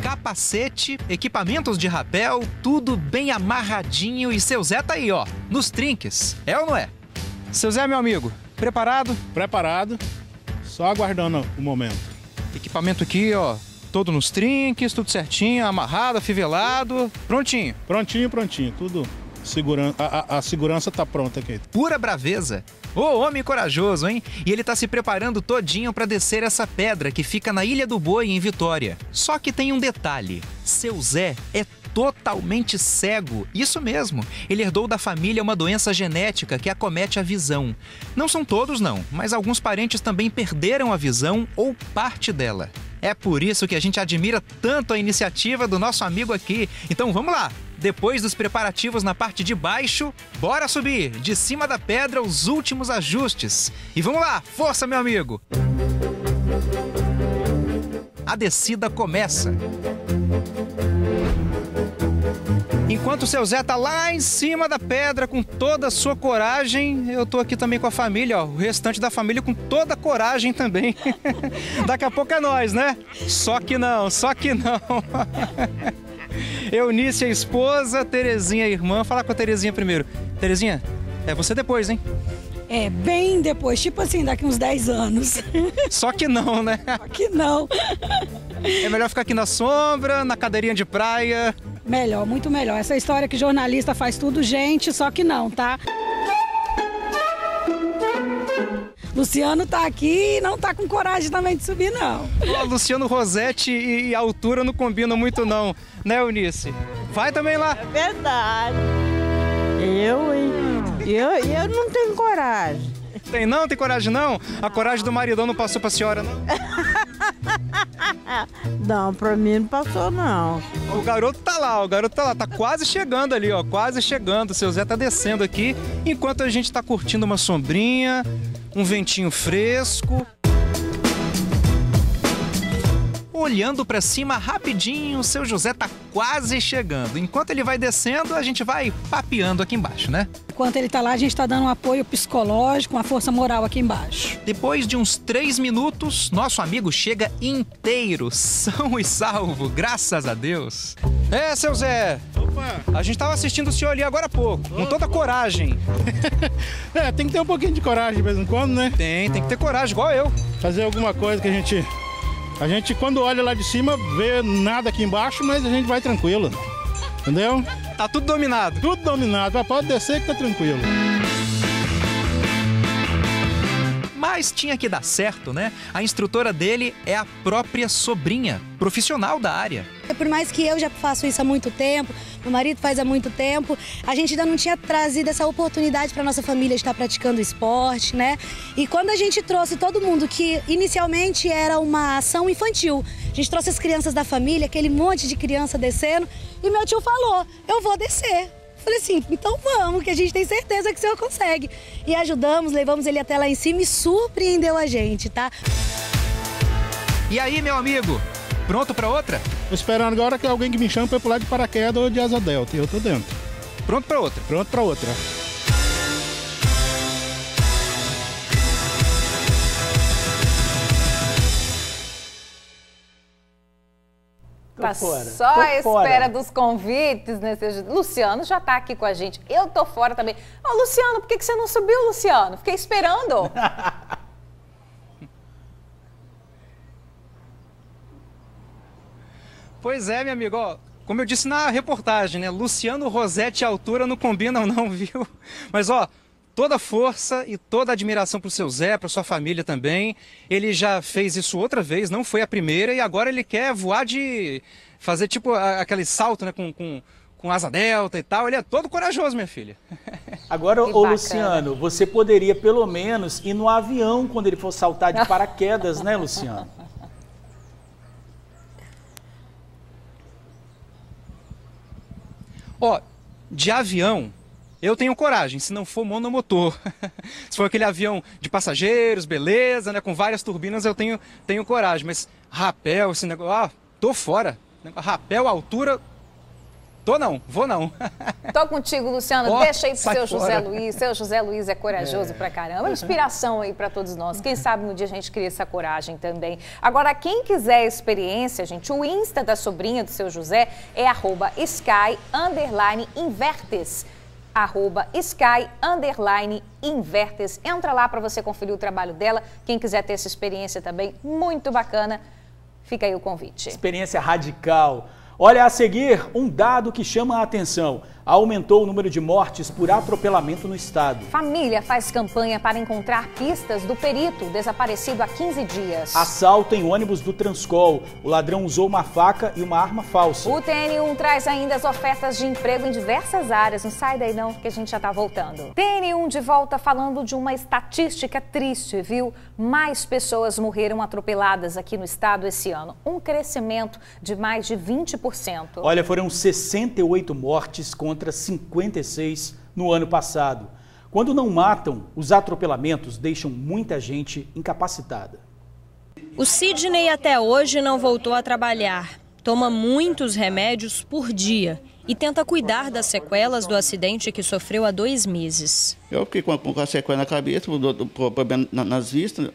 Capacete, equipamentos de rapel, tudo bem amarradinho e seu Zé tá aí, ó, nos trinques. É ou não é? Seu Zé, meu amigo, preparado? Preparado, só aguardando o momento. Equipamento aqui, ó, todo nos trinques, tudo certinho, amarrado, afivelado, prontinho. Prontinho, tudo. A segurança tá pronta aqui. Pura braveza. Ô, homem corajoso, hein? E ele tá se preparando todinho para descer essa pedra que fica na Ilha do Boi, em Vitória. Só que tem um detalhe. Seu Zé é totalmente cego. Isso mesmo. Ele herdou da família uma doença genética que acomete a visão. Não são todos, não, mas alguns parentes também perderam a visão ou parte dela. É por isso que a gente admira tanto a iniciativa do nosso amigo aqui. Então vamos lá! Depois dos preparativos na parte de baixo, bora subir de cima da pedra os últimos ajustes. E vamos lá, força, meu amigo! A descida começa. Enquanto o seu Zé tá lá em cima da pedra com toda a sua coragem, eu tô aqui também com a família, ó, o restante da família com toda a coragem também. Daqui a pouco é nós, né? Só que não. Eunice, a esposa, Terezinha, a irmã. Fala com a Terezinha primeiro. Terezinha, é você depois, hein? É, bem depois, tipo assim, daqui uns 10 anos. Só que não, né? Só que não. É melhor ficar aqui na sombra, na cadeirinha de praia. Melhor, muito melhor. Essa história que jornalista faz tudo, gente, só que não, tá? Luciano tá aqui e não tá com coragem também de subir, não. Ó, Luciano Rossetti e a altura não combinam muito, não. Né, Eunice? Vai também lá. É verdade. Eu não tenho coragem. Tem não? Tem coragem não? A coragem do maridão não passou pra senhora, não? Não, pra mim não passou, não. O garoto tá lá, tá quase chegando ali, ó, quase chegando. O seu Zé tá descendo aqui, enquanto a gente tá curtindo uma sombrinha, um ventinho fresco. Olhando para cima rapidinho, o seu José tá quase chegando. Enquanto ele vai descendo, a gente vai papeando aqui embaixo, né? Enquanto ele tá lá, a gente tá dando um apoio psicológico, uma força moral aqui embaixo. Depois de uns 3 minutos, nosso amigo chega inteiro, são e salvo, graças a Deus. É, seu Zé. Opa. A gente tava assistindo o senhor ali agora há pouco, com toda a coragem. Tem que ter um pouquinho de coragem de vez em quando, né? Tem que ter coragem, igual eu. Fazer alguma coisa que a gente quando olha lá de cima, vê nada aqui embaixo, mas a gente vai tranquilo. Entendeu? Tá tudo dominado. Tudo dominado, pode descer que tá tranquilo. Mas tinha que dar certo, né? A instrutora dele é a própria sobrinha, profissional da área. Por mais que eu já faço isso há muito tempo, meu marido faz há muito tempo, a gente ainda não tinha trazido essa oportunidade para nossa família de estar praticando esporte, né? E quando a gente trouxe todo mundo, que inicialmente era uma ação infantil, a gente trouxe as crianças da família, aquele monte de criança descendo, e meu tio falou, eu vou descer. Falei assim, então vamos, que a gente tem certeza que o senhor consegue. E ajudamos, levamos ele até lá em cima e surpreendeu a gente, tá? E aí, meu amigo, pronto pra outra? Tô esperando agora que alguém que me chame pra pular de paraquedas ou de asa delta, e eu tô dentro. Pronto pra outra? Pronto pra outra. Tá só à espera dos convites, né? Luciano já tá aqui com a gente. Eu tô fora também. Ô, Luciano, por que você não subiu, Luciano? Fiquei esperando. Pois é, meu amigo. Ó, como eu disse na reportagem, né? Luciano Rosete e altura não combinam não, viu? Mas, ó, toda a força e toda a admiração pro seu Zé, pra sua família também. Ele já fez isso outra vez, não foi a primeira, e agora ele quer voar de... fazer tipo aquele salto, né, com asa delta e tal. Ele é todo corajoso, minha filha. Agora, ô Luciano, você poderia pelo menos ir no avião quando ele for saltar de paraquedas, né, Luciano? Ó, de avião... eu tenho coragem, se não for monomotor. Se for aquele avião de passageiros, beleza, né? Com várias turbinas, eu tenho coragem. Mas rapel, esse negócio... tô fora. Rapel, altura... vou não. Tô contigo, Luciano. Deixa aí pro seu José Luiz. Seu José Luiz é corajoso pra caramba. Inspiração aí pra todos nós. Quem sabe um dia a gente cria essa coragem também. Agora, quem quiser experiência, gente, o Insta da sobrinha do seu José é @sky_invertes. @sky_invertes. Entra lá para você conferir o trabalho dela. Quem quiser ter essa experiência também, muito bacana, fica aí o convite. Experiência radical. Olha, a seguir, um dado que chama a atenção. Aumentou o número de mortes por atropelamento no estado. Família faz campanha para encontrar pistas do perito desaparecido há 15 dias. Assalto em ônibus do Transcol. O ladrão usou uma faca e uma arma falsa. O TN1 traz ainda as ofertas de emprego em diversas áreas. Não sai daí não, que a gente já tá voltando. TN1 de volta falando de uma estatística triste, viu? Mais pessoas morreram atropeladas aqui no estado esse ano. Um crescimento de mais de 20%. Olha, foram 68 mortes contra 56 no ano passado. Quando não matam, os atropelamentos deixam muita gente incapacitada. O Sidney até hoje não voltou a trabalhar. Toma muitos remédios por dia e tenta cuidar das sequelas do acidente que sofreu há 2 meses. Eu fiquei com a sequela na cabeça, problema nas vistas,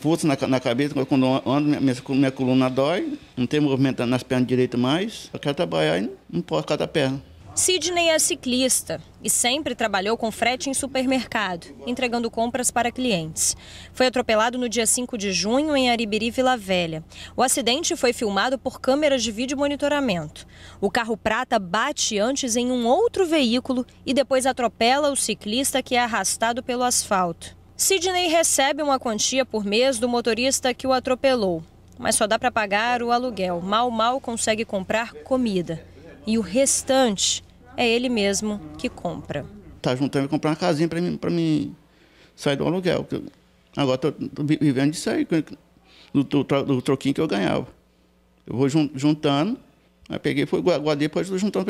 força na cabeça, quando eu ando, minha coluna dói, não tem movimento nas pernas direitas mais. Eu quero trabalhar e não posso cada perna. Sidney é ciclista e sempre trabalhou com frete em supermercado, entregando compras para clientes. Foi atropelado no dia 5 de junho em Aribiri, Vila Velha. O acidente foi filmado por câmeras de vídeo monitoramento. O carro prata bate antes em um outro veículo e depois atropela o ciclista, que é arrastado pelo asfalto. Sidney recebe uma quantia por mês do motorista que o atropelou, mas só dá para pagar o aluguel. Mal consegue comprar comida. E o restante é ele mesmo que compra. Tá juntando e comprar uma casinha para mim sair do aluguel. Agora tô vivendo disso aí, do troquinho que eu ganhava. Eu vou juntando, aí peguei, guardei, depois estou juntando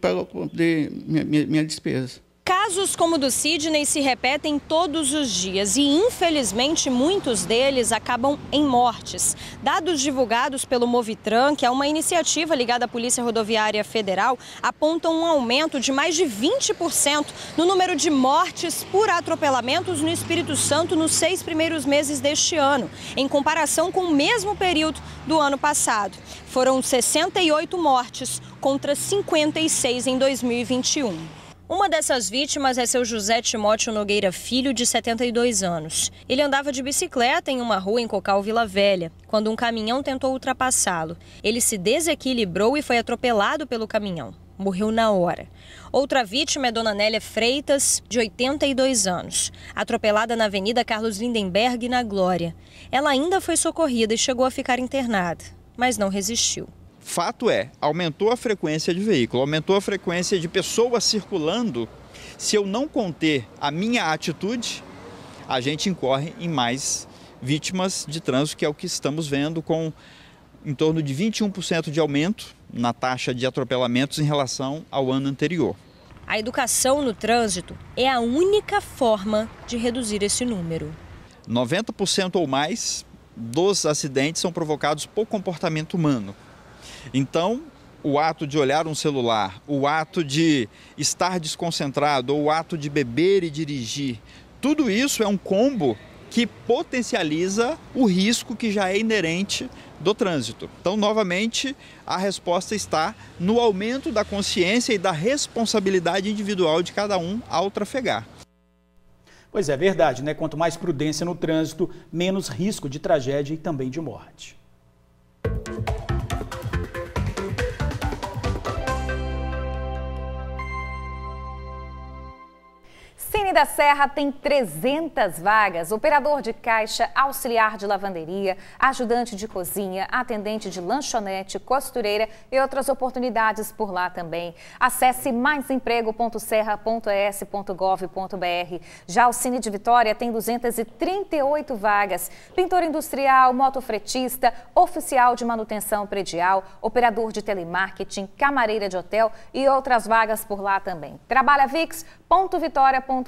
para poder minha despesa. Casos como o do Sidney se repetem todos os dias e, infelizmente, muitos deles acabam em mortes. Dados divulgados pelo Movitran, que é uma iniciativa ligada à Polícia Rodoviária Federal, apontam um aumento de mais de 20% no número de mortes por atropelamentos no Espírito Santo nos 6 primeiros meses deste ano, em comparação com o mesmo período do ano passado. Foram 68 mortes contra 56 em 2021. Uma dessas vítimas é seu José Timóteo Nogueira Filho, de 72 anos. Ele andava de bicicleta em uma rua em Cocal Vila Velha, quando um caminhão tentou ultrapassá-lo. Ele se desequilibrou e foi atropelado pelo caminhão. Morreu na hora. Outra vítima é Dona Nélia Freitas, de 82 anos, atropelada na Avenida Carlos Lindenberg, na Glória. Ela ainda foi socorrida e chegou a ficar internada, mas não resistiu. Fato é, aumentou a frequência de veículo, aumentou a frequência de pessoas circulando. Se eu não conter a minha atitude, a gente incorre em mais vítimas de trânsito, que é o que estamos vendo, com em torno de 21% de aumento na taxa de atropelamentos em relação ao ano anterior. A educação no trânsito é a única forma de reduzir esse número. 90% ou mais dos acidentes são provocados por comportamento humano. Então, o ato de olhar um celular, o ato de estar desconcentrado, ou o ato de beber e dirigir, tudo isso é um combo que potencializa o risco que já é inerente do trânsito. Então, novamente, a resposta está no aumento da consciência e da responsabilidade individual de cada um ao trafegar. Pois é, verdade, né? Quanto mais prudência no trânsito, menos risco de tragédia e também de morte. Cine da Serra tem 300 vagas, operador de caixa, auxiliar de lavanderia, ajudante de cozinha, atendente de lanchonete, costureira e outras oportunidades por lá também. Acesse maisemprego.serra.es.gov.br. Já o Cine de Vitória tem 238 vagas, pintor industrial, motofretista, oficial de manutenção predial, operador de telemarketing, camareira de hotel e outras vagas por lá também. trabalhavix.vitoria.es.gov.br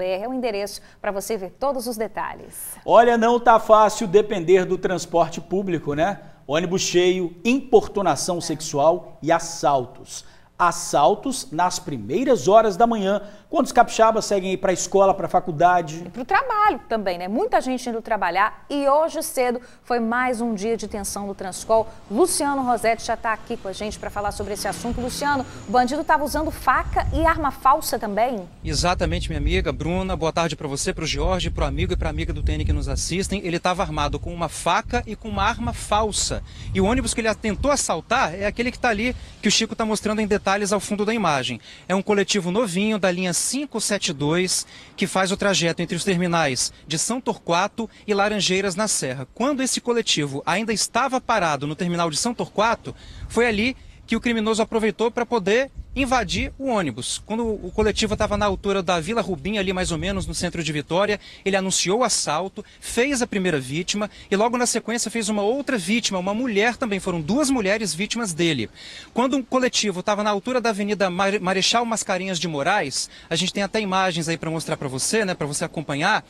é o endereço para você ver todos os detalhes. Olha, não tá fácil depender do transporte público, né? Ônibus cheio, importunação sexual e assaltos. Assaltos nas primeiras horas da manhã, quando os capixabas seguem para a escola, para a faculdade. E para o trabalho também, né? Muita gente indo trabalhar e hoje cedo foi mais um dia de tensão no Transcol. Luciano Rosetti já está aqui com a gente para falar sobre esse assunto. Luciano, o bandido estava usando faca e arma falsa também? Exatamente, minha amiga Bruna. Boa tarde para você, para o Jorge, para o amigo e para a amiga do TN que nos assistem. Ele estava armado com uma faca e com uma arma falsa. E o ônibus que ele tentou assaltar é aquele que está ali, que o Chico está mostrando em detalhes ao fundo da imagem. É um coletivo novinho da linha 572 que faz o trajeto entre os terminais de São Torquato e Laranjeiras na Serra. Quando esse coletivo ainda estava parado no terminal de São Torquato, foi ali que o criminoso aproveitou para poder invadir o ônibus. Quando o coletivo estava na altura da Vila Rubim, ali mais ou menos no centro de Vitória, ele anunciou o assalto, fez a primeira vítima e logo na sequência fez uma outra vítima, uma mulher também. Foram 2 mulheres vítimas dele. Quando o coletivo estava na altura da Avenida Marechal Mascarenhas de Moraes, a gente tem até imagens aí para mostrar para você, né, para você acompanhar,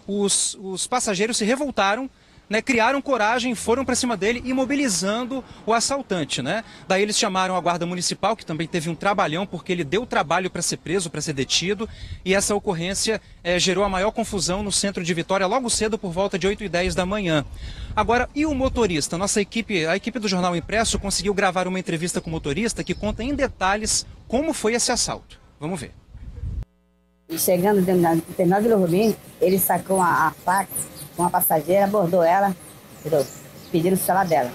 os passageiros se revoltaram, né, criaram coragem, foram para cima dele, imobilizando o assaltante, né? Daí eles chamaram a guarda municipal, que também teve um trabalhão, porque ele deu trabalho para ser preso, para ser detido, e essa ocorrência gerou a maior confusão no centro de Vitória, logo cedo, por volta de 8h10 da manhã. Agora, e o motorista? A equipe do Jornal Impresso conseguiu gravar uma entrevista com o motorista que conta em detalhes como foi esse assalto. Vamos ver. Chegando dentro da terminal Vila Rubim, ele sacou a faca, uma passageira, abordou ela, entendeu? Pedindo o celular dela,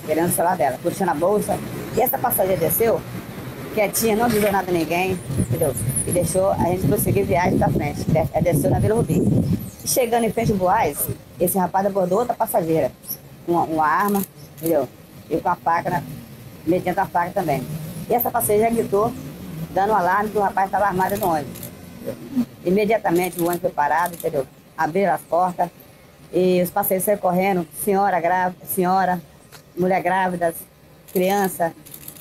querendo o celular dela, puxando a bolsa. E essa passageira desceu, quietinha, não avisou nada a ninguém, entendeu? E deixou a gente prosseguir viagem pra frente. Ela desceu na Vila Rubim. E chegando em frente ao Boaz, esse rapaz abordou outra passageira, com uma arma, entendeu? E com a faca, metendo a faca também. E essa passageira gritou, dando um alarme que o rapaz estava armado no ônibus. Imediatamente o ônibus foi parado, entendeu? Abriram as portas e os passageiros saíram correndo, senhora, mulher grávida, criança,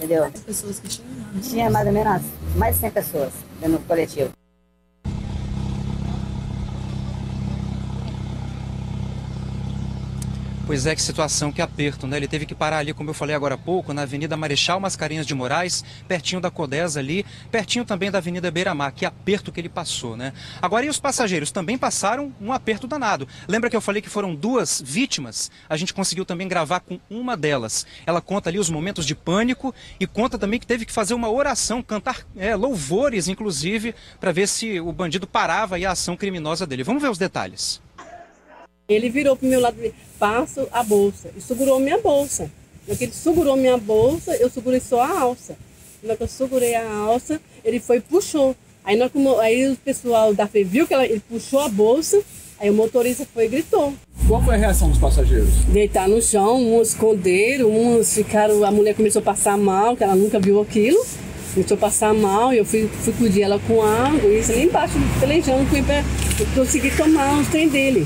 entendeu? As pessoas que tinham? Tinha mais ou menos mais de 100 pessoas no coletivo. Pois é, que situação, que aperto, né? Ele teve que parar ali, como eu falei agora há pouco, na Avenida Marechal Mascarenhas de Moraes, pertinho da Codesa ali, pertinho também da Avenida Beira-Mar. Que aperto que ele passou, né? Agora, e os passageiros também passaram um aperto danado. Lembra que eu falei que foram 2 vítimas? A gente conseguiu também gravar com uma delas. Ela conta ali os momentos de pânico e conta também que teve que fazer uma oração, cantar louvores, inclusive, para ver se o bandido parava aí a ação criminosa dele. Vamos ver os detalhes. Ele virou para o meu lado e passo a bolsa e segurou minha bolsa. Na que ele segurou minha bolsa, eu segurei só a alça. Na que eu segurei a alça, ele foi e puxou. Aí o pessoal da FEI viu que ele puxou a bolsa, aí o motorista foi e gritou. Qual foi a reação dos passageiros? Deitar no chão, uns esconderam, uns ficaram... A mulher começou a passar mal, que ela nunca viu aquilo. Começou a passar mal e eu fui acudir ela com água, e isso ali embaixo, pelejando, eu consegui tomar os trem dele.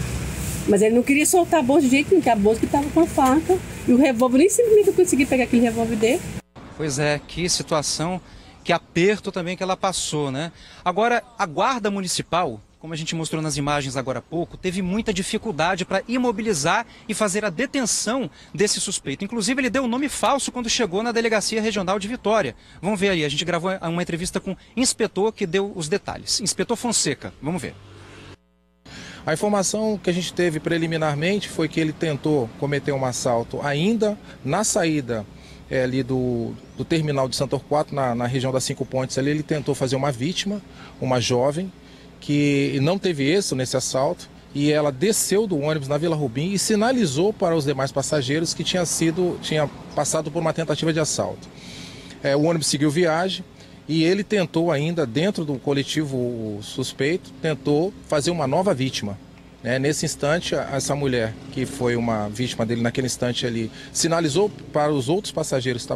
Mas ele não queria soltar a bolsa de jeito nenhum, porque a bolsa que estava com a faca e o revólver, nem simplesmente eu consegui pegar aquele revólver dele. Pois é, que situação, que aperto também que ela passou, né? Agora, a Guarda Municipal, como a gente mostrou nas imagens agora há pouco, teve muita dificuldade para imobilizar e fazer a detenção desse suspeito. Inclusive, ele deu um nome falso quando chegou na Delegacia Regional de Vitória. Vamos ver aí, a gente gravou uma entrevista com o inspetor que deu os detalhes. Inspetor Fonseca, vamos ver. A informação que a gente teve preliminarmente foi que ele tentou cometer um assalto ainda na saída ali do terminal de Santo Torquato, na região das 5 Pontes. Ali ele tentou fazer uma vítima, uma jovem, que não teve êxito nesse assalto, e ela desceu do ônibus na Vila Rubim e sinalizou para os demais passageiros que tinha passado por uma tentativa de assalto. O ônibus seguiu viagem. E ele tentou ainda, dentro do coletivo suspeito, tentou fazer uma nova vítima. Nesse instante, essa mulher, que foi uma vítima dele naquele instante ali, sinalizou para os outros passageiros que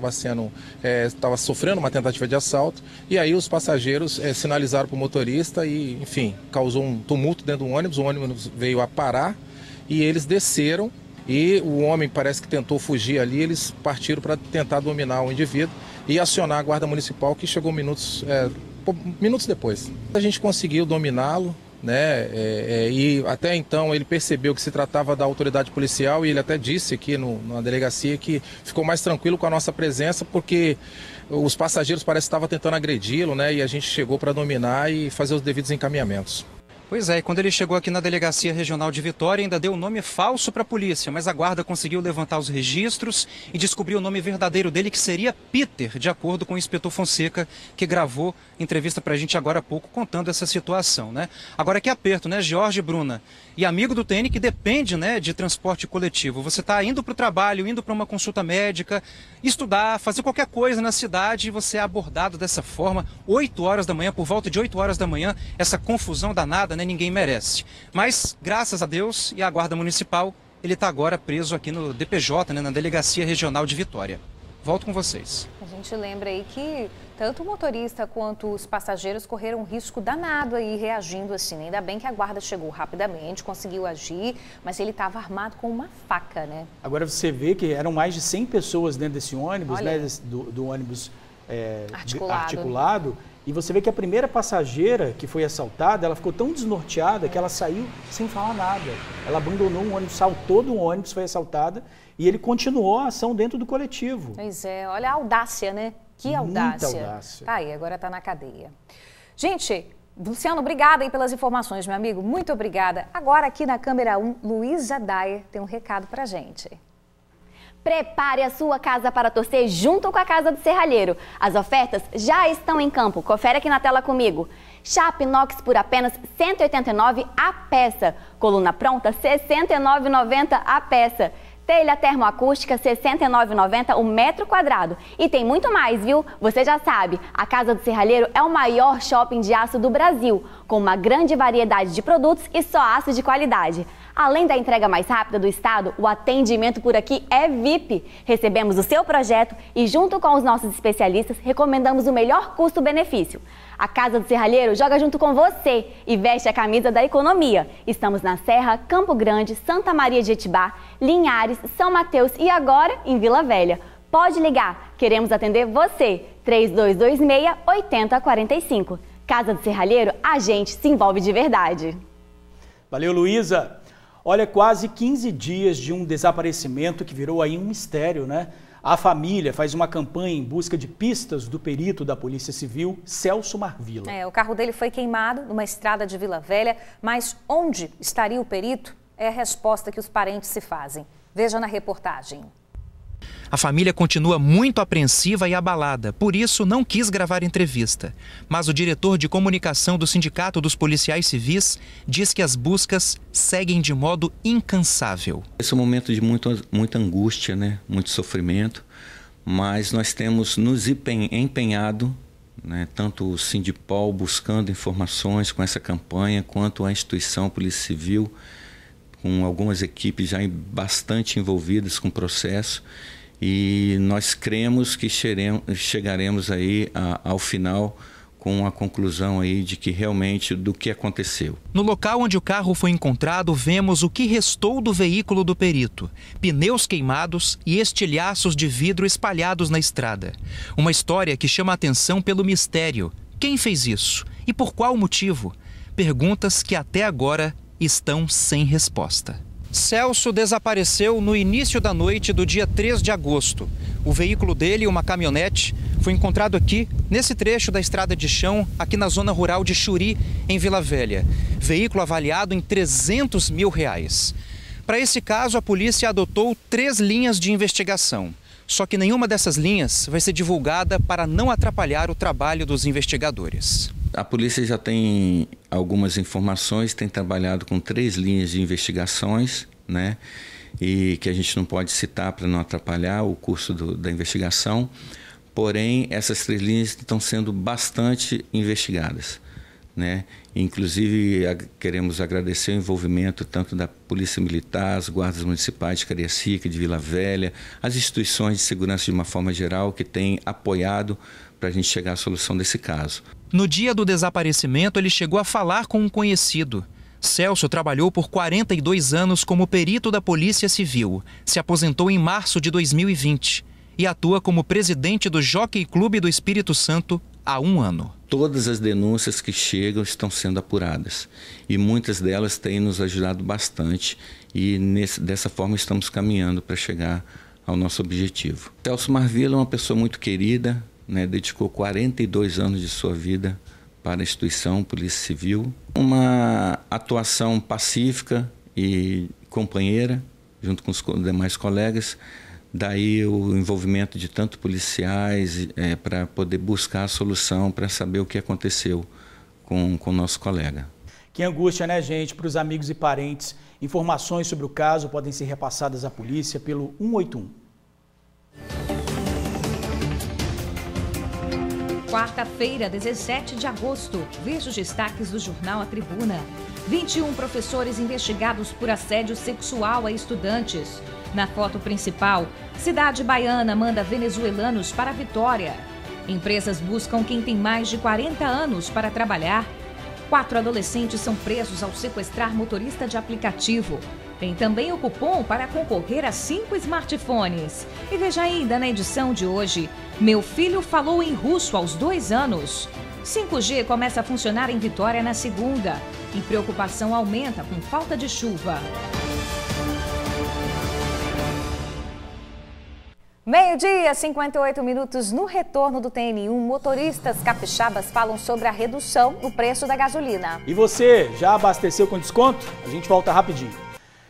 estava sofrendo uma tentativa de assalto. E aí os passageiros sinalizaram para o motorista e, enfim, causou um tumulto dentro do ônibus. O ônibus veio a parar e eles desceram. E o homem parece que tentou fugir ali, eles partiram para tentar dominar o indivíduo e acionar a Guarda Municipal, que chegou minutos depois. A gente conseguiu dominá-lo, né? E até então ele percebeu que se tratava da autoridade policial, e ele até disse aqui na delegacia que ficou mais tranquilo com a nossa presença, porque os passageiros parece que estavam tentando agredi-lo, né? E a gente chegou para dominar e fazer os devidos encaminhamentos. Pois é, e quando ele chegou aqui na Delegacia Regional de Vitória, ainda deu um nome falso para a polícia, mas a guarda conseguiu levantar os registros e descobriu o nome verdadeiro dele, que seria Peter, de acordo com o inspetor Fonseca, que gravou entrevista para a gente agora há pouco, contando essa situação, né? Agora que aperto, né, Jorge e Bruna? E amigo do TN que depende, né, de transporte coletivo. Você está indo para o trabalho, indo para uma consulta médica, estudar, fazer qualquer coisa na cidade, e você é abordado dessa forma, 8 horas da manhã, por volta de 8 horas da manhã, essa confusão danada, né? Ninguém merece. Mas, graças a Deus e à Guarda Municipal, ele está agora preso aqui no DPJ, né, na Delegacia Regional de Vitória. Volto com vocês. A gente lembra aí que tanto o motorista quanto os passageiros correram um risco danado aí reagindo assim. Ainda bem que a guarda chegou rapidamente, conseguiu agir, mas ele estava armado com uma faca, né? Agora você vê que eram mais de 100 pessoas dentro desse ônibus, né, do ônibus articulado. E você vê que a primeira passageira que foi assaltada, ela ficou tão desnorteada que ela saiu sem falar nada. Ela abandonou o ônibus, saltou do ônibus, foi assaltada, e ele continuou a ação dentro do coletivo. Pois é, olha a audácia, né? Que audácia. Muita audácia. Tá aí, agora tá na cadeia. Gente, Luciano, obrigada aí pelas informações, meu amigo. Muito obrigada. Agora aqui na câmera 1, Luísa Dayer tem um recado pra gente. Prepare a sua casa para torcer junto com a Casa do Serralheiro. As ofertas já estão em campo. Confere aqui na tela comigo. Chapa inox por apenas R$ 189 a peça. Coluna pronta, R$ 69,90 a peça. Telha termoacústica, R$ 69,90 o metro quadrado. E tem muito mais, viu? Você já sabe, a Casa do Serralheiro é o maior shopping de aço do Brasil, com uma grande variedade de produtos e só aço de qualidade. Além da entrega mais rápida do estado, o atendimento por aqui é VIP. Recebemos o seu projeto e, junto com os nossos especialistas, recomendamos o melhor custo-benefício. A Casa do Serralheiro joga junto com você e veste a camisa da economia. Estamos na Serra, Campo Grande, Santa Maria de Etibá, Linhares, São Mateus e agora em Vila Velha. Pode ligar, queremos atender você, 3226-8045. Casa do Serralheiro, a gente se envolve de verdade. Valeu, Luísa. Olha, quase 15 dias de um desaparecimento que virou aí um mistério, né? A família faz uma campanha em busca de pistas do perito da Polícia Civil, Celso Marvila. O carro dele foi queimado numa estrada de Vila Velha, mas onde estaria o perito? É a resposta que os parentes se fazem. Veja na reportagem. A família continua muito apreensiva e abalada, por isso não quis gravar entrevista. Mas o diretor de comunicação do Sindicato dos Policiais Civis diz que as buscas seguem de modo incansável. Esse é um momento de muita angústia, né? Muito sofrimento, mas nós temos nos empenhado, né? Tanto o Sindipol buscando informações com essa campanha, quanto a instituição Polícia Civil, com algumas equipes já bastante envolvidas com o processo. E nós cremos que chegaremos aí ao final com a conclusão aí de que realmente do que aconteceu. No local onde o carro foi encontrado, vemos o que restou do veículo do perito. Pneus queimados e estilhaços de vidro espalhados na estrada. Uma história que chama a atenção pelo mistério. Quem fez isso? E por qual motivo? Perguntas que até agora estão sem resposta. Celso desapareceu no início da noite do dia 3 de agosto. O veículo dele, uma caminhonete, foi encontrado aqui, nesse trecho da estrada de chão, aqui na zona rural de Xuri, em Vila Velha. Veículo avaliado em R$300 mil. Para esse caso, a polícia adotou 3 linhas de investigação. Só que nenhuma dessas linhas vai ser divulgada para não atrapalhar o trabalho dos investigadores. A polícia já tem algumas informações, tem trabalhado com 3 linhas de investigações, né? E que a gente não pode citar para não atrapalhar o curso da investigação. Porém, essas 3 linhas estão sendo bastante investigadas, né? Inclusive, queremos agradecer o envolvimento tanto da Polícia Militar, as guardas municipais de Cariacica, de Vila Velha, as instituições de segurança de uma forma geral que têm apoiado para a gente chegar à solução desse caso. No dia do desaparecimento, ele chegou a falar com um conhecido. Celso trabalhou por 42 anos como perito da Polícia Civil. Se aposentou em março de 2020 e atua como presidente do Jockey Clube do Espírito Santo há 1 ano. Todas as denúncias que chegam estão sendo apuradas e muitas delas têm nos ajudado bastante e dessa forma estamos caminhando para chegar ao nosso objetivo. Celso Marvila é uma pessoa muito querida, né? Dedicou 42 anos de sua vida para a instituição Polícia Civil. Uma atuação pacífica e companheira, junto com os demais colegas. Daí o envolvimento de tanto policiais para poder buscar a solução, para saber o que aconteceu com o nosso colega. Que angústia, né, gente? Para os amigos e parentes. Informações sobre o caso podem ser repassadas à polícia pelo 181. Quarta-feira, 17 de agosto. Veja os destaques do jornal A Tribuna. 21 professores investigados por assédio sexual a estudantes. Na foto principal, cidade baiana manda venezuelanos para Vitória. Empresas buscam quem tem mais de 40 anos para trabalhar. 4 adolescentes são presos ao sequestrar motorista de aplicativo. Tem também o cupom para concorrer a 5 smartphones. E veja ainda na edição de hoje, meu filho falou em russo aos 2 anos. 5G começa a funcionar em Vitória na segunda. E preocupação aumenta com falta de chuva. Meio-dia, 58 minutos. No retorno do TN1, motoristas capixabas falam sobre a redução no preço da gasolina. E você, já abasteceu com desconto? A gente volta rapidinho.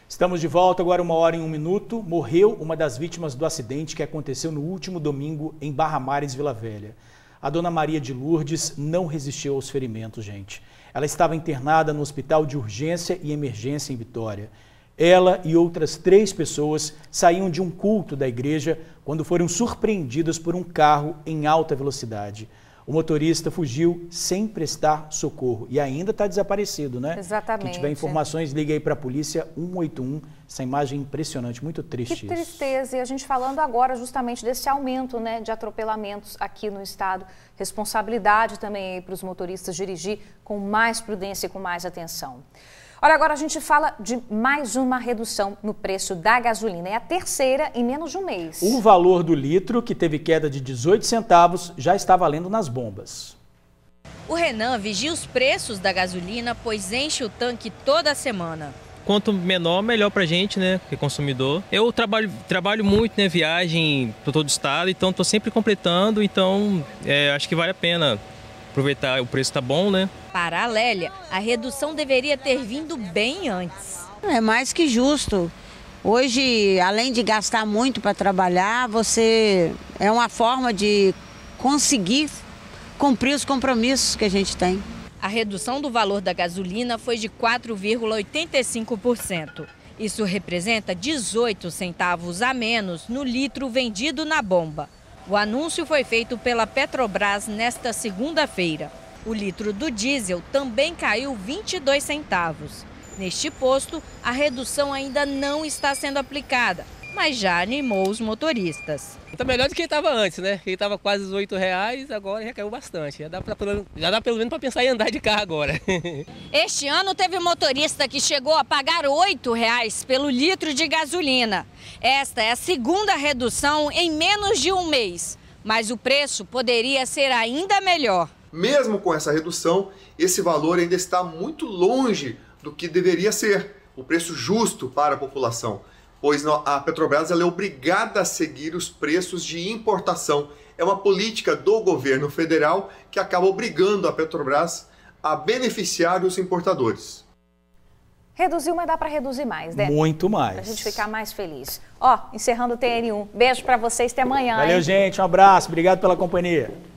Estamos de volta, agora 1h01. Morreu uma das vítimas do acidente que aconteceu no último domingo em Barra Mares, Vila Velha. A dona Maria de Lourdes não resistiu aos ferimentos, gente. Ela estava internada no Hospital de Urgência e Emergência em Vitória. Ela e outras 3 pessoas saíam de um culto da igreja quando foram surpreendidas por um carro em alta velocidade. O motorista fugiu sem prestar socorro e ainda está desaparecido, né? Exatamente. Quem tiver informações, liga aí para a polícia 181. Essa imagem é impressionante, muito triste. Que tristeza. E a gente falando agora justamente desse aumento, né, de atropelamentos aqui no estado. Responsabilidade também para os motoristas dirigir com mais prudência e com mais atenção. Olha, agora a gente fala de mais uma redução no preço da gasolina. É a terceira em menos de um mês. O valor do litro, que teve queda de 18 centavos, já está valendo nas bombas. O Renan vigia os preços da gasolina, pois enche o tanque toda semana. Quanto menor, melhor pra gente, né, que é consumidor. Eu trabalho muito, né, viagem para todo o estado, então estou sempre completando, então acho que vale a pena aproveitar, o preço tá bom, né? Para a Lélia, a redução deveria ter vindo bem antes. É mais que justo. Hoje, além de gastar muito para trabalhar, é uma forma de conseguir cumprir os compromissos que a gente tem. A redução do valor da gasolina foi de 4,85%. Isso representa 18 centavos a menos no litro vendido na bomba. O anúncio foi feito pela Petrobras nesta segunda-feira. O litro do diesel também caiu 22 centavos. Neste posto, a redução ainda não está sendo aplicada, mas já animou os motoristas. Está melhor do que estava antes, né? Que estava quase os R$8, agora já caiu bastante. Já dá pelo menos para pensar em andar de carro agora. Este ano teve motorista que chegou a pagar R$8 pelo litro de gasolina. Esta é a segunda redução em menos de um mês, mas o preço poderia ser ainda melhor. Mesmo com essa redução, esse valor ainda está muito longe do que deveria ser o preço justo para a população, pois a Petrobras ela é obrigada a seguir os preços de importação. É uma política do governo federal que acaba obrigando a Petrobras a beneficiar os importadores. Reduziu, mas dá para reduzir mais, né? Muito mais. Pra gente ficar mais feliz. Ó, encerrando o TN1. Beijo para vocês, até amanhã. Valeu, hein? gente. Um abraço. Obrigado pela companhia.